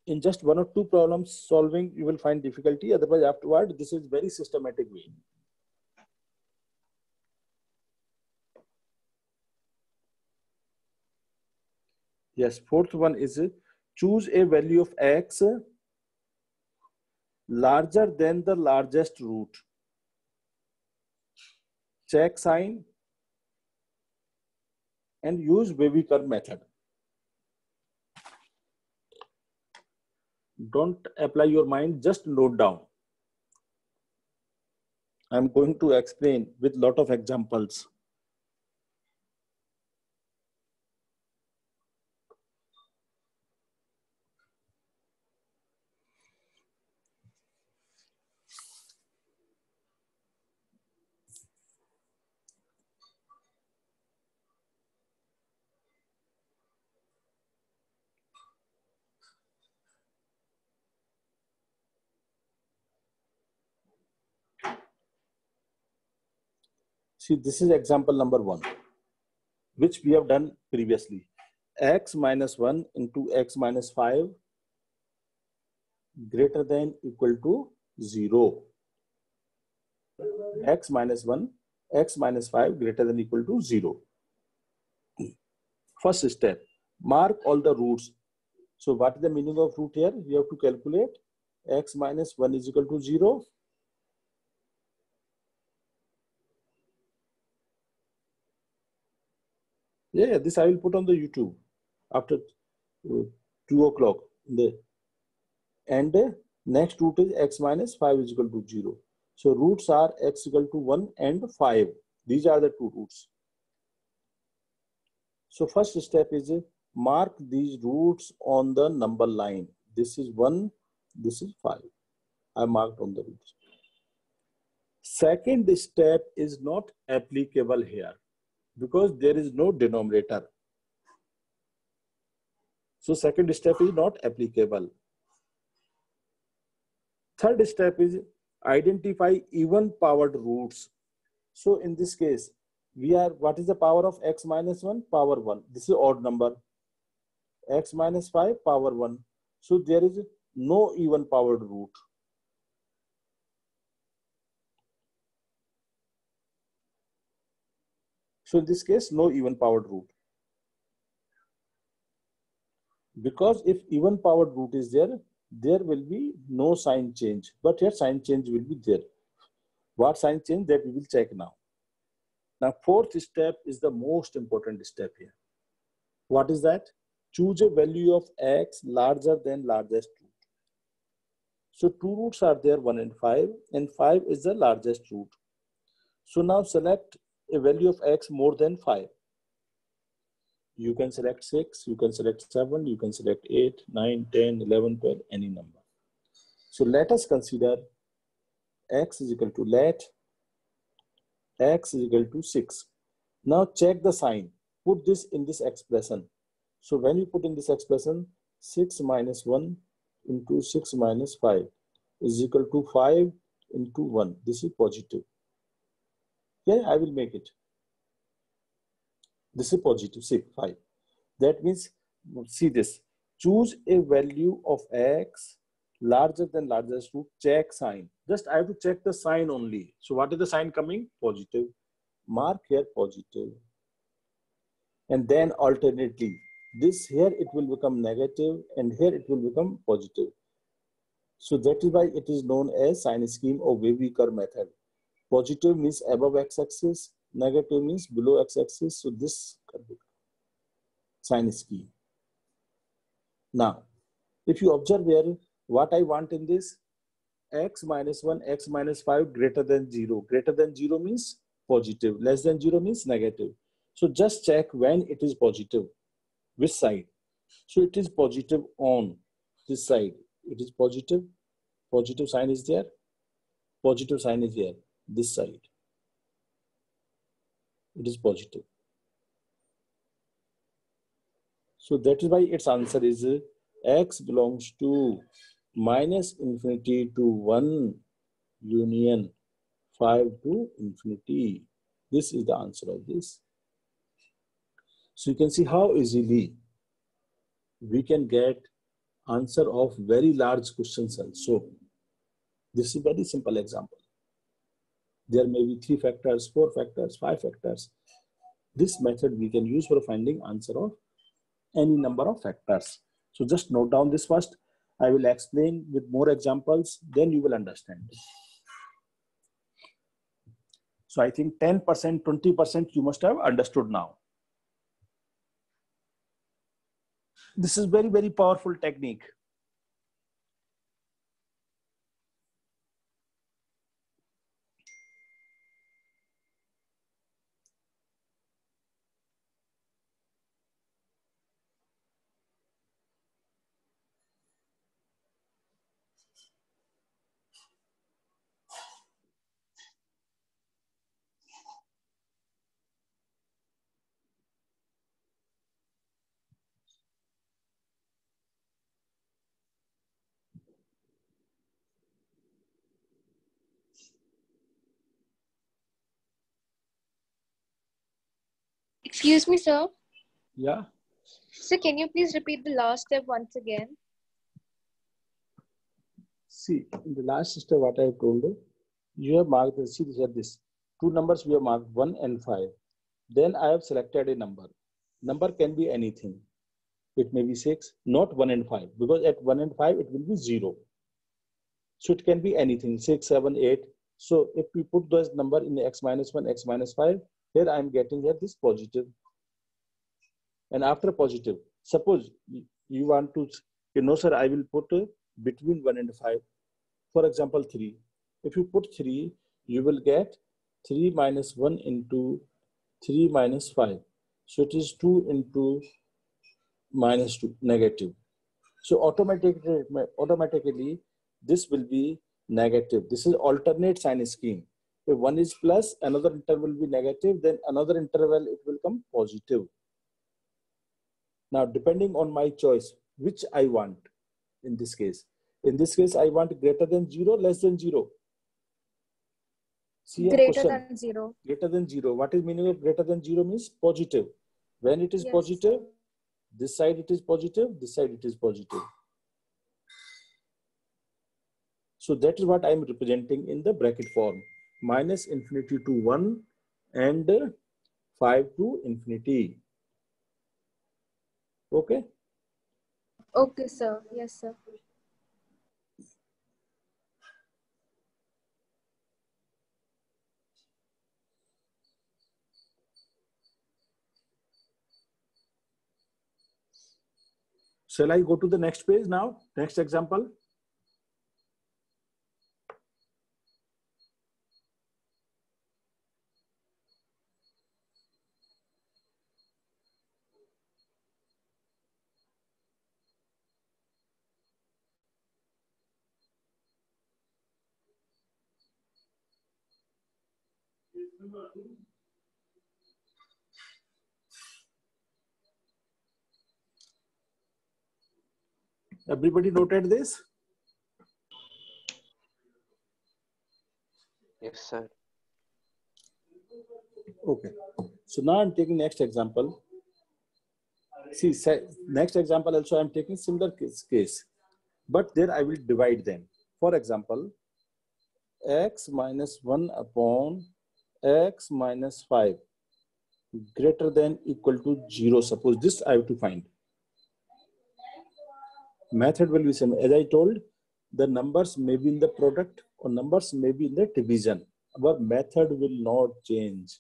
In just 1 or 2 problems solving, you will find difficulty. Otherwise, afterward, this is very systematic way. Yes, 4th one is choose a value of x larger than the largest root. Check sign and use wavy curve method. Don't apply your mind, just note down. I'm going to explain with lot of examples. See, this is example number 1, which we have done previously. X minus 1 into x minus 5 greater than equal to 0. X minus 1, x minus 5 greater than equal to 0. First step, mark all the roots. So what is the meaning of root here? We have to calculate x minus 1 is equal to 0. Yeah, this I will put on the YouTube after 2 o'clock. And next root is x minus 5 is equal to 0. So roots are x equal to 1 and 5. These are the 2 roots. So first step is mark these roots on the number line. This is 1, this is 5. I marked on the roots. Second step is not applicable here, because there is no denominator. So second step is not applicable. Third step is identify even powered roots. So in this case, what is the power of x minus 1? Power 1. This is odd number. X minus 5, power 1. So there is no even powered root. So in this case, no even powered root. Because if even powered root is there, there will be no sign change. But here sign change will be there. What sign change, that we will check now. Now fourth step is the most important step here. What is that? Choose a value of x larger than largest root. So 2 roots are there, 1 and 5 is the largest root. So now select a value of x more than 5. You can select 6, you can select 7, you can select 8, 9, 10, 11, 12, any number. So let us consider x is equal to, let x is equal to 6. Now check the sign. Put this in this expression. So when you put in this expression, 6 minus 1 into 6 minus 5 is equal to 5 into 1. This is positive. Yeah, I will make it. This is positive, say 5. That means, see this. Choose a value of x larger than largest root, check sign. Just I have to check the sign only. So what is the sign coming? Positive. Mark here positive. And then alternately, this here it will become negative and here it will become positive. So that is why it is known as sign scheme or wavy curve method. Positive means above x-axis, negative means below x-axis. So this sign scheme. Now, if you observe here, what I want in this, x minus 1, x minus 5 greater than 0. Greater than 0 means positive. Less than 0 means negative. So just check when it is positive. Which side? So it is positive on this side. It is positive. Positive sign is there. Positive sign is here. this side. It is positive. So that is why its answer is x belongs to minus infinity to 1 union 5 to infinity. This is the answer of this. So you can see how easily we can get answer of very large questions also. This is a very simple example. There may be 3 factors, 4 factors, 5 factors. This method we can use for finding answer of any number of factors. So just note down this first. I will explain with more examples, then you will understand. So I think 10%, 20% you must have understood now. This is very, very powerful technique. Excuse me, sir. Yeah. Sir, can you please repeat the last step once again? See, in the last step, what I have told you, you have marked, see here this, 2 numbers we have marked 1 and 5. Then I have selected a number. Number can be anything. It may be 6, not 1 and 5, because at 1 and 5, it will be 0. So it can be anything, 6, 7, 8. So if we put those number in x minus 1, x minus 5, here I am getting here this positive. And after positive, suppose you want to, you know, sir, I will put between 1 and 5. For example, 3. If you put 3, you will get 3 minus 1 into 3 minus 5. So it is 2 into minus 2, negative. So automatically this will be negative. This is alternate sign scheme. If one is plus, another interval will be negative, then another interval it will come positive. Now, depending on my choice, which I want in this case. In this case, I want greater than 0, less than 0. See Greater question. than 0. Greater than 0. What is meaning of greater than 0 means positive. When it is Yes. positive, this side it is positive, this side it is positive. So that is what I am representing in the bracket form. Minus infinity to 1 and 5 to infinity. Okay? Okay, sir. Yes, sir. Shall I go to the next page now? Next example. Everybody noted this? Yes, sir. Okay. So now I'm taking next example. See, next example also I'm taking similar case, but there I will divide them. For example, x minus 1 upon x minus 5 greater than equal to 0. Suppose this I have to find. Method will be same. As I told, the numbers may be in the product or numbers may be in the division. Our method will not change.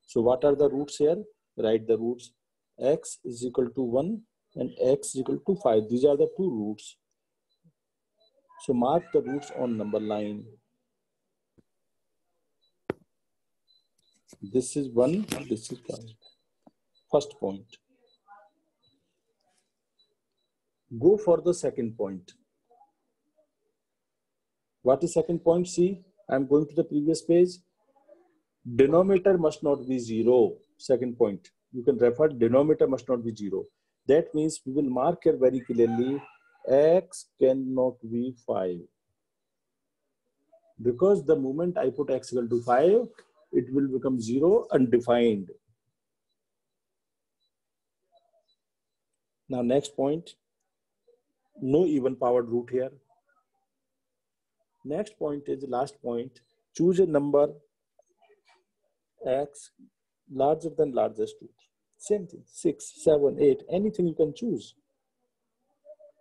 So what are the roots here? Write the roots. X is equal to 1 and x is equal to 5. These are the 2 roots. So mark the roots on number line. This is 1, this is 5. First point. Go for the second point. What is second point? See, I'm going to the previous page. Denominator must not be 0. Second point. You can refer denominator must not be 0. That means we will mark here very clearly x cannot be 5. Because the moment I put x equal to 5, it will become 0 undefined. Now next point. No even powered root here. Next point is the last point. Choose a number x larger than largest root. Same thing, 6, 7, 8, anything you can choose.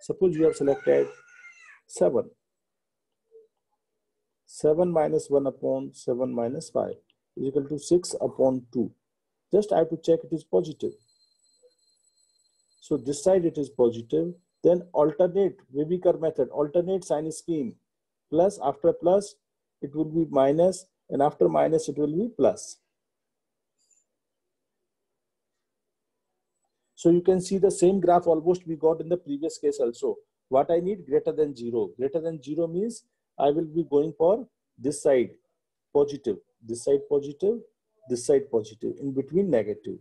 Suppose you have selected 7. 7 minus 1 upon 7 minus 5 is equal to 6 upon 2. Just I have to check it is positive. So this side it is positive. Then alternate, Weber method, alternate sign scheme. Plus, after plus, it will be minus, and after minus, it will be plus. So you can see the same graph almost we got in the previous case also. What I need greater than 0. Greater than 0 means I will be going for this side positive, this side positive, this side positive, in between negative.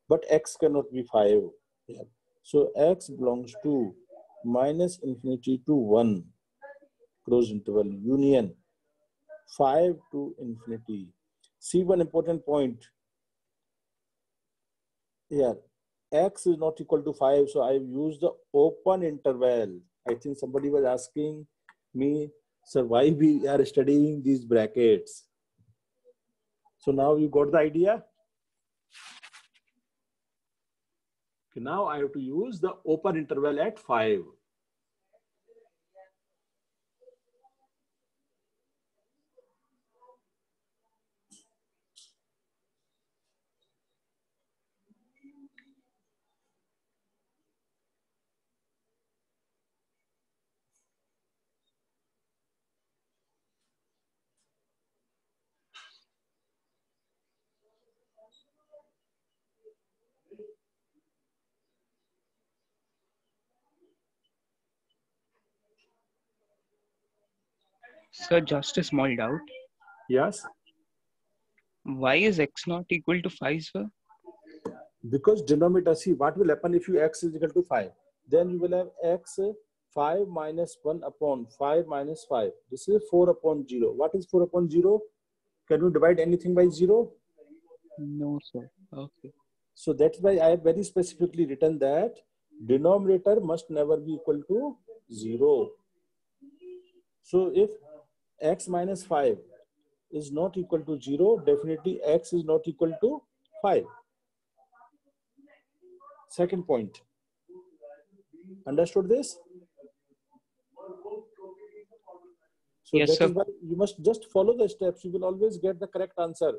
But x cannot be 5. Yeah. So x belongs to minus infinity to 1, close interval, union 5 to infinity. See one important point here. X is not equal to 5, so I have used the open interval. I think somebody was asking me, sir, why we are studying these brackets? So now you got the idea? Okay, now I have to use the open interval at 5. Sir, just a small doubt. Yes? Why is x not equal to 5, sir? Because denominator, see what will happen if you x is equal to 5. Then you will have x 5 minus 1 upon 5 minus 5. This is 4 upon 0. What is 4 upon 0? Can you divide anything by 0? No, sir. Okay. So that's why I have very specifically written that denominator must never be equal to 0. So if x minus 5 is not equal to 0, definitely x is not equal to 5. Second point. Understood this? So Yes, that sir. is why you must just follow the steps. You will always get the correct answer.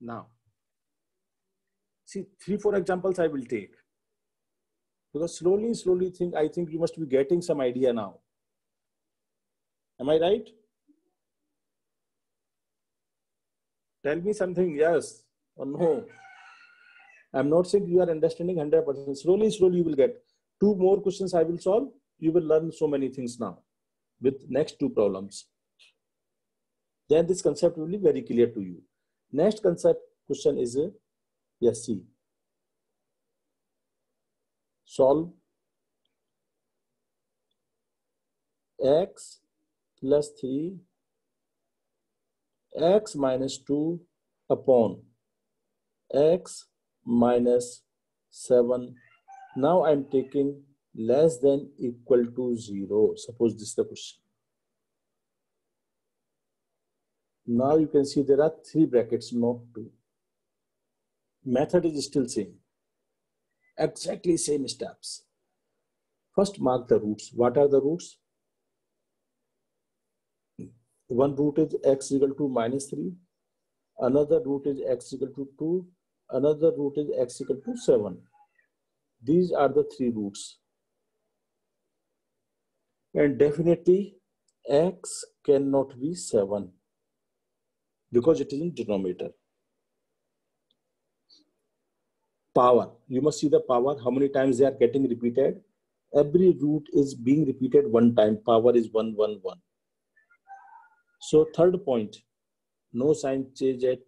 Now, see 3-4 examples I will take. Because slowly I think you must be getting some idea now. Am I right? Tell me something, yes or no. I'm not saying you are understanding 100%. Slowly you will get. 2 more questions I will solve. You will learn so many things now with next 2 problems. Then this concept will be very clear to you. Next concept question is, yes, see. Solve x plus 3 x minus 2 upon x minus 7. Now I'm taking less than equal to 0. Suppose this is the question. Now you can see there are 3 brackets, not 2. Method is still same. Exactly same steps. First mark the roots. What are the roots? One root is x equal to minus 3. Another root is x equal to 2. Another root is x equal to 7. These are the 3 roots. And definitely x cannot be 7 because it is in denominator. Power. You must see the power, how many times they are getting repeated. every root is being repeated one time. Power is 1, 1, 1. So third point, no sign change at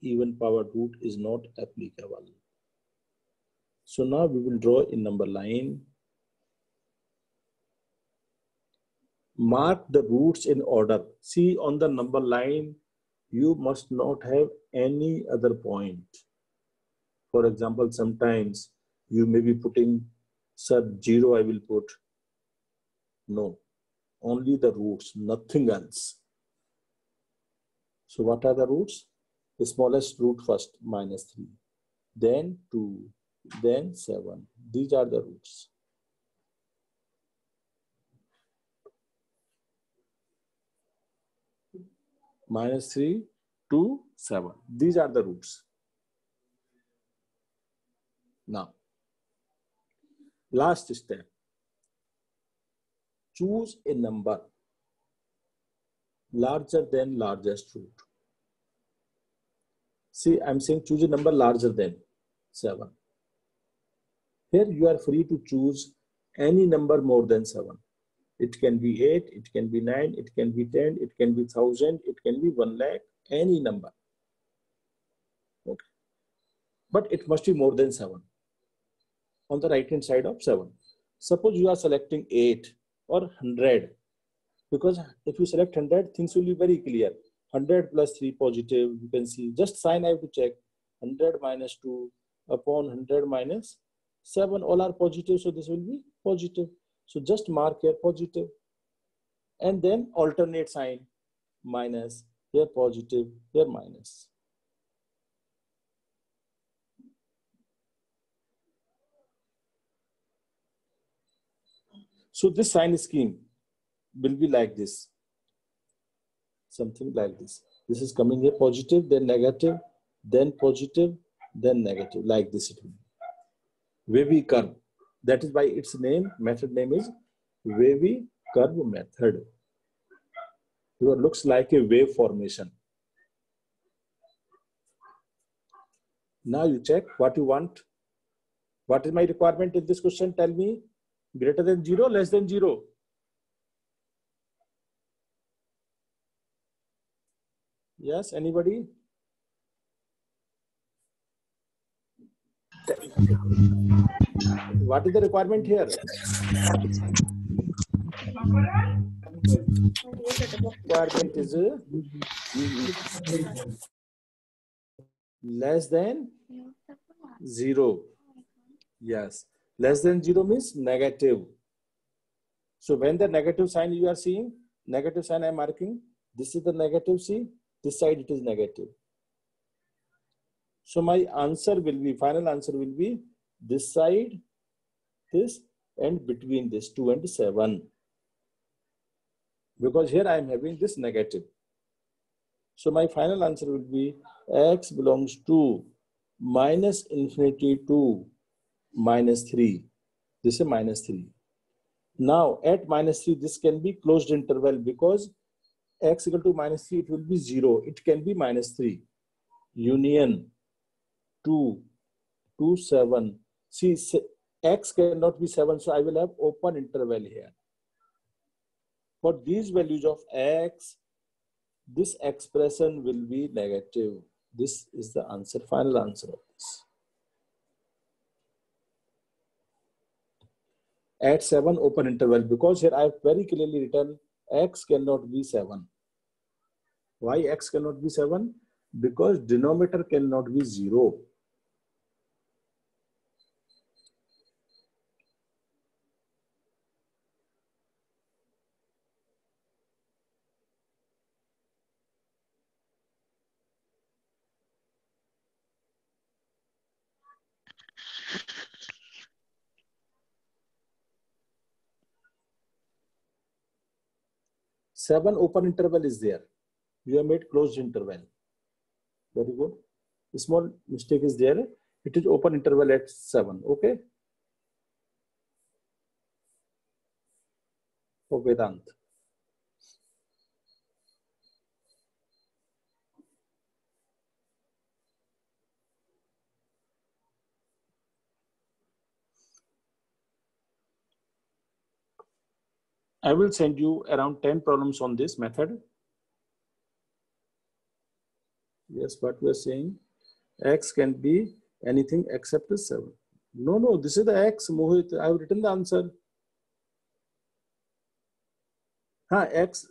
even power root is not applicable. So now we will draw a number line. Mark the roots in order. See on the number line, you must not have any other point. For example, sometimes you may be putting, sir, 0 I will put. No, only the roots, nothing else. So what are the roots? The smallest root first, -3. Then 2, then 7. These are the roots. -3 to 7. These are the roots. Now, last step. Choose a number larger than largest root. See, I'm saying choose a number larger than 7. Here you are free to choose any number more than 7. It can be 8, it can be 9, it can be 10, it can be 1,000, it can be 1 lakh, any number. Okay. But it must be more than 7. On the right hand side of 7. Suppose you are selecting 8 or 100. Because if you select 100, things will be very clear. 100 plus 3 positive, you can see. Just sign I have to check. 100 minus 2 upon 100 minus 7, all are positive, so this will be positive. So just mark here positive. And then alternate sign. Minus, here positive, here minus. So this sign scheme will be like this. Something like this. This is coming here positive, then negative, then positive, then negative. Like this it will be. Wavy curve. That is why its name, method name is wavy curve method. It looks like a wave formation. Now you check what you want. What is my requirement in this question? Tell me. Greater than 0, less than 0. Yes, anybody? What is the requirement here? Requirement is less than 0. Yes, less than 0 means negative. So when the negative sign you are seeing, negative sign I am marking, this is the negative, see, this side it is negative. So my answer will be, final answer will be this side, this, and between this 2 and 7. Because here I am having this negative. So my final answer will be x belongs to minus infinity to minus 3. This is minus 3. Now at minus 3, this can be closed interval because x equal to minus 3, it will be 0. It can be minus 3. Union 2 to 7. See, x cannot be 7, so I will have open interval here. For these values of x, this expression will be negative. This is the answer, final answer of this. At 7 open interval, because here I have very clearly written x cannot be 7. Why x cannot be 7? Because denominator cannot be 0. Seven open interval is there. You have made closed interval. Very good. A small mistake is there. It is open interval at 7. Okay. For Vedant. I will send you around 10 problems on this method. Yes, what we are saying, x can be anything except 7. No, this is the x, Mohit. I have written the answer. X,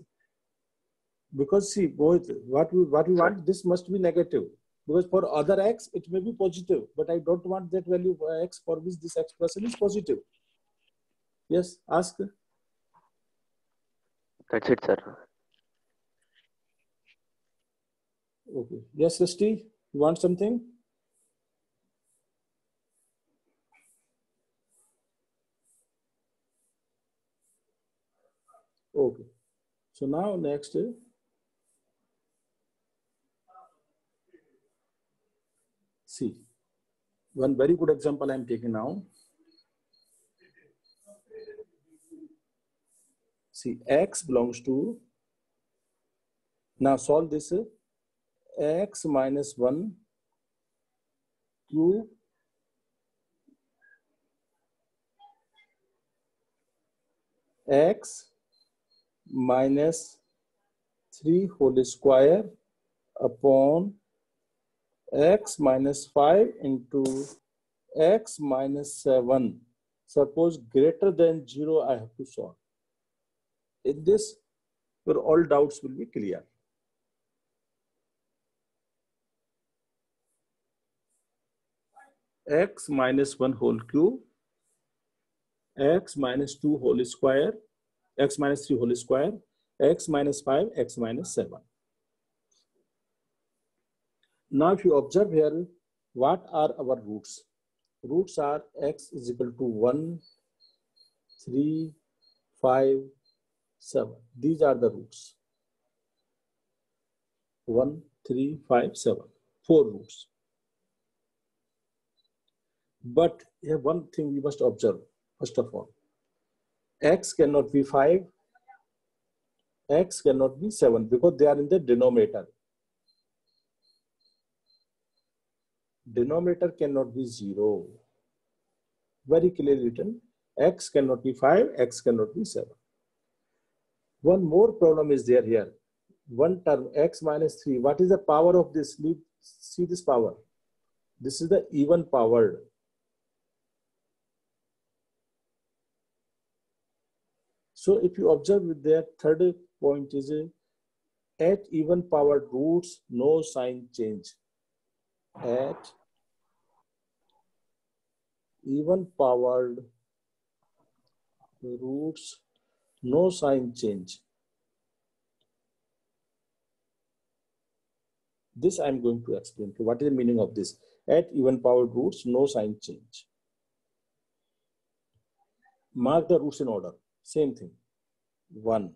because see, Mohit, what we want, this must be negative. Because for other x, it may be positive, but I don't want that value for x for which this expression is positive. Yes, ask. That's it, sir. Okay. Yes, Srishti, you want something? Okay. So now next, see, one very good example I'm taking now. See, x belongs to, now solve this, x minus 1 cube x minus 3 whole square upon x minus 5 into x minus 7. Suppose greater than 0, I have to solve. In this, your all doubts will be clear. X minus 1 whole cube, x minus 2 whole square, x minus 3 whole square, x minus 5, x minus 7. Now, if you observe here, what are our roots? Roots are x is equal to 1, 3, 5, 7. These are the roots. 1, 3, 5, 7. 4 roots. But here one thing we must observe, first of all. X cannot be 5, x cannot be 7 because they are in the denominator. Denominator cannot be 0. Very clearly written, x cannot be 5, x cannot be 7. One more problem is there here. One term, x minus 3. What is the power of this? See this power. This is the even powered. So if you observe with that, third point is at even powered roots, no sign change. At even powered roots, no sign change. This I'm going to explain. What is the meaning of this? At even powered roots, no sign change. Mark the roots in order. Same thing. 1,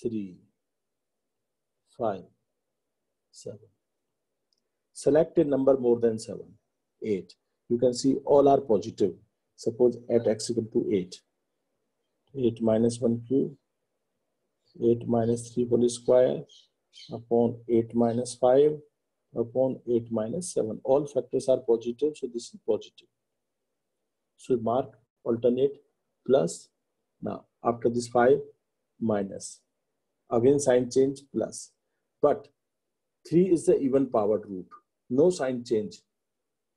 3, 5, 7. Select a number more than 7, 8. You can see all are positive. Suppose at x equal to 8. 8 minus 1 cube, 8 minus 3 whole square upon 8 minus 5 upon 8 minus 7. All factors are positive, so this is positive. So mark alternate plus. Now after this 5 minus. Again sign change plus. But 3 is the even powered root. No sign change.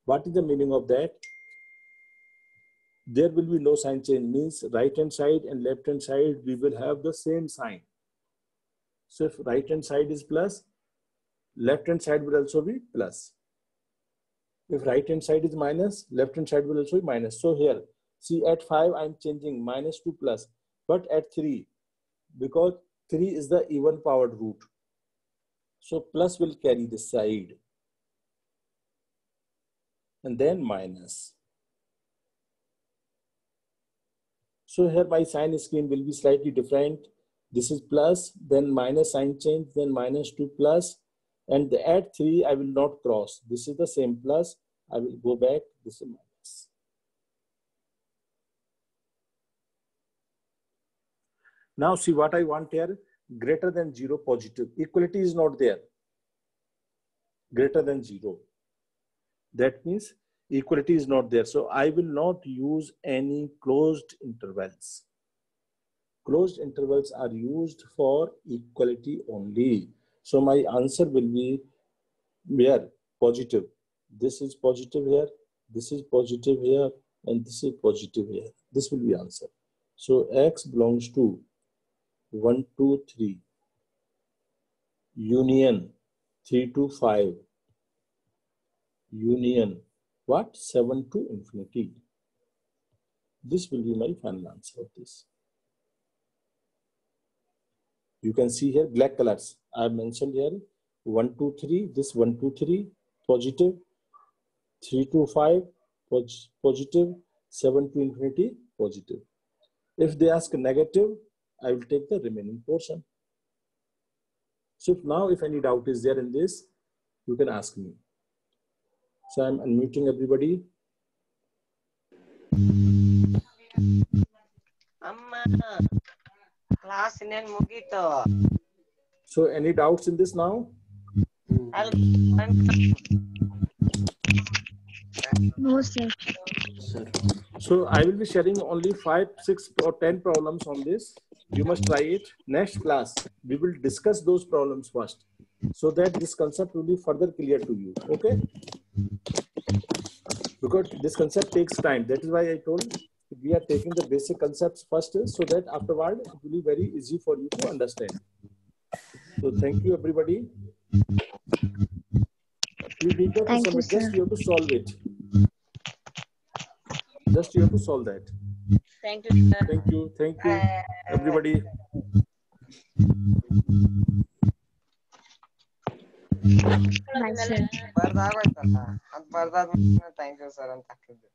What is the meaning of that? There will be no sign change, means right hand side and left hand side we will have the same sign. So if right hand side is plus, left hand side will also be plus. If right hand side is minus, left hand side will also be minus. So here, see at 5 I'm changing minus to plus, but at 3, because 3 is the even powered root, so plus will carry this side and then minus. So here my sign scheme will be slightly different. This is plus, then minus sign change, then minus to plus, and at 3 I will not cross. This is the same plus. I will go back. This is minus. Now see what I want here. Greater than 0 positive. Equality is not there. Greater than 0. That means equality is not there. So I will not use any closed intervals. Closed intervals are used for equality only. So my answer will be where? Positive. This is positive here, this is positive here, and this is positive here. This will be answer. So X belongs to 1, 2, 3, union 3 to 5, union what? 7 to infinity. This will be my final answer of this. You can see here black colors. I have mentioned here 1, 2, 3. This 1, 2, 3 positive, 3 to 5 positive, 7 to infinity positive. If they ask negative, I will take the remaining portion. So now if any doubt is there in this, you can ask me. So I'm unmuting everybody. So any doubts in this now? No, sir. Sir. So I will be sharing only 5, 6 or 10 problems on this. You must try it. Next class, we will discuss those problems first, so that this concept will be further clear to you. Okay? Because this concept takes time. That is why I told we are taking the basic concepts first, so that afterward it will be very easy for you to understand. So thank you, everybody. You need not Thank to you, submit, just sir. you have to solve it. Just you have to solve that. Thank you, sir. Thank you, everybody. Bye, sir. ಬರ್ದಾಗೋಯ್ತಲ್ಲ ಅದು ಬರ್ದಾದ್ಮೇಲೆ thank you sir ಅಂತ ಹಾಕಿದ್ದು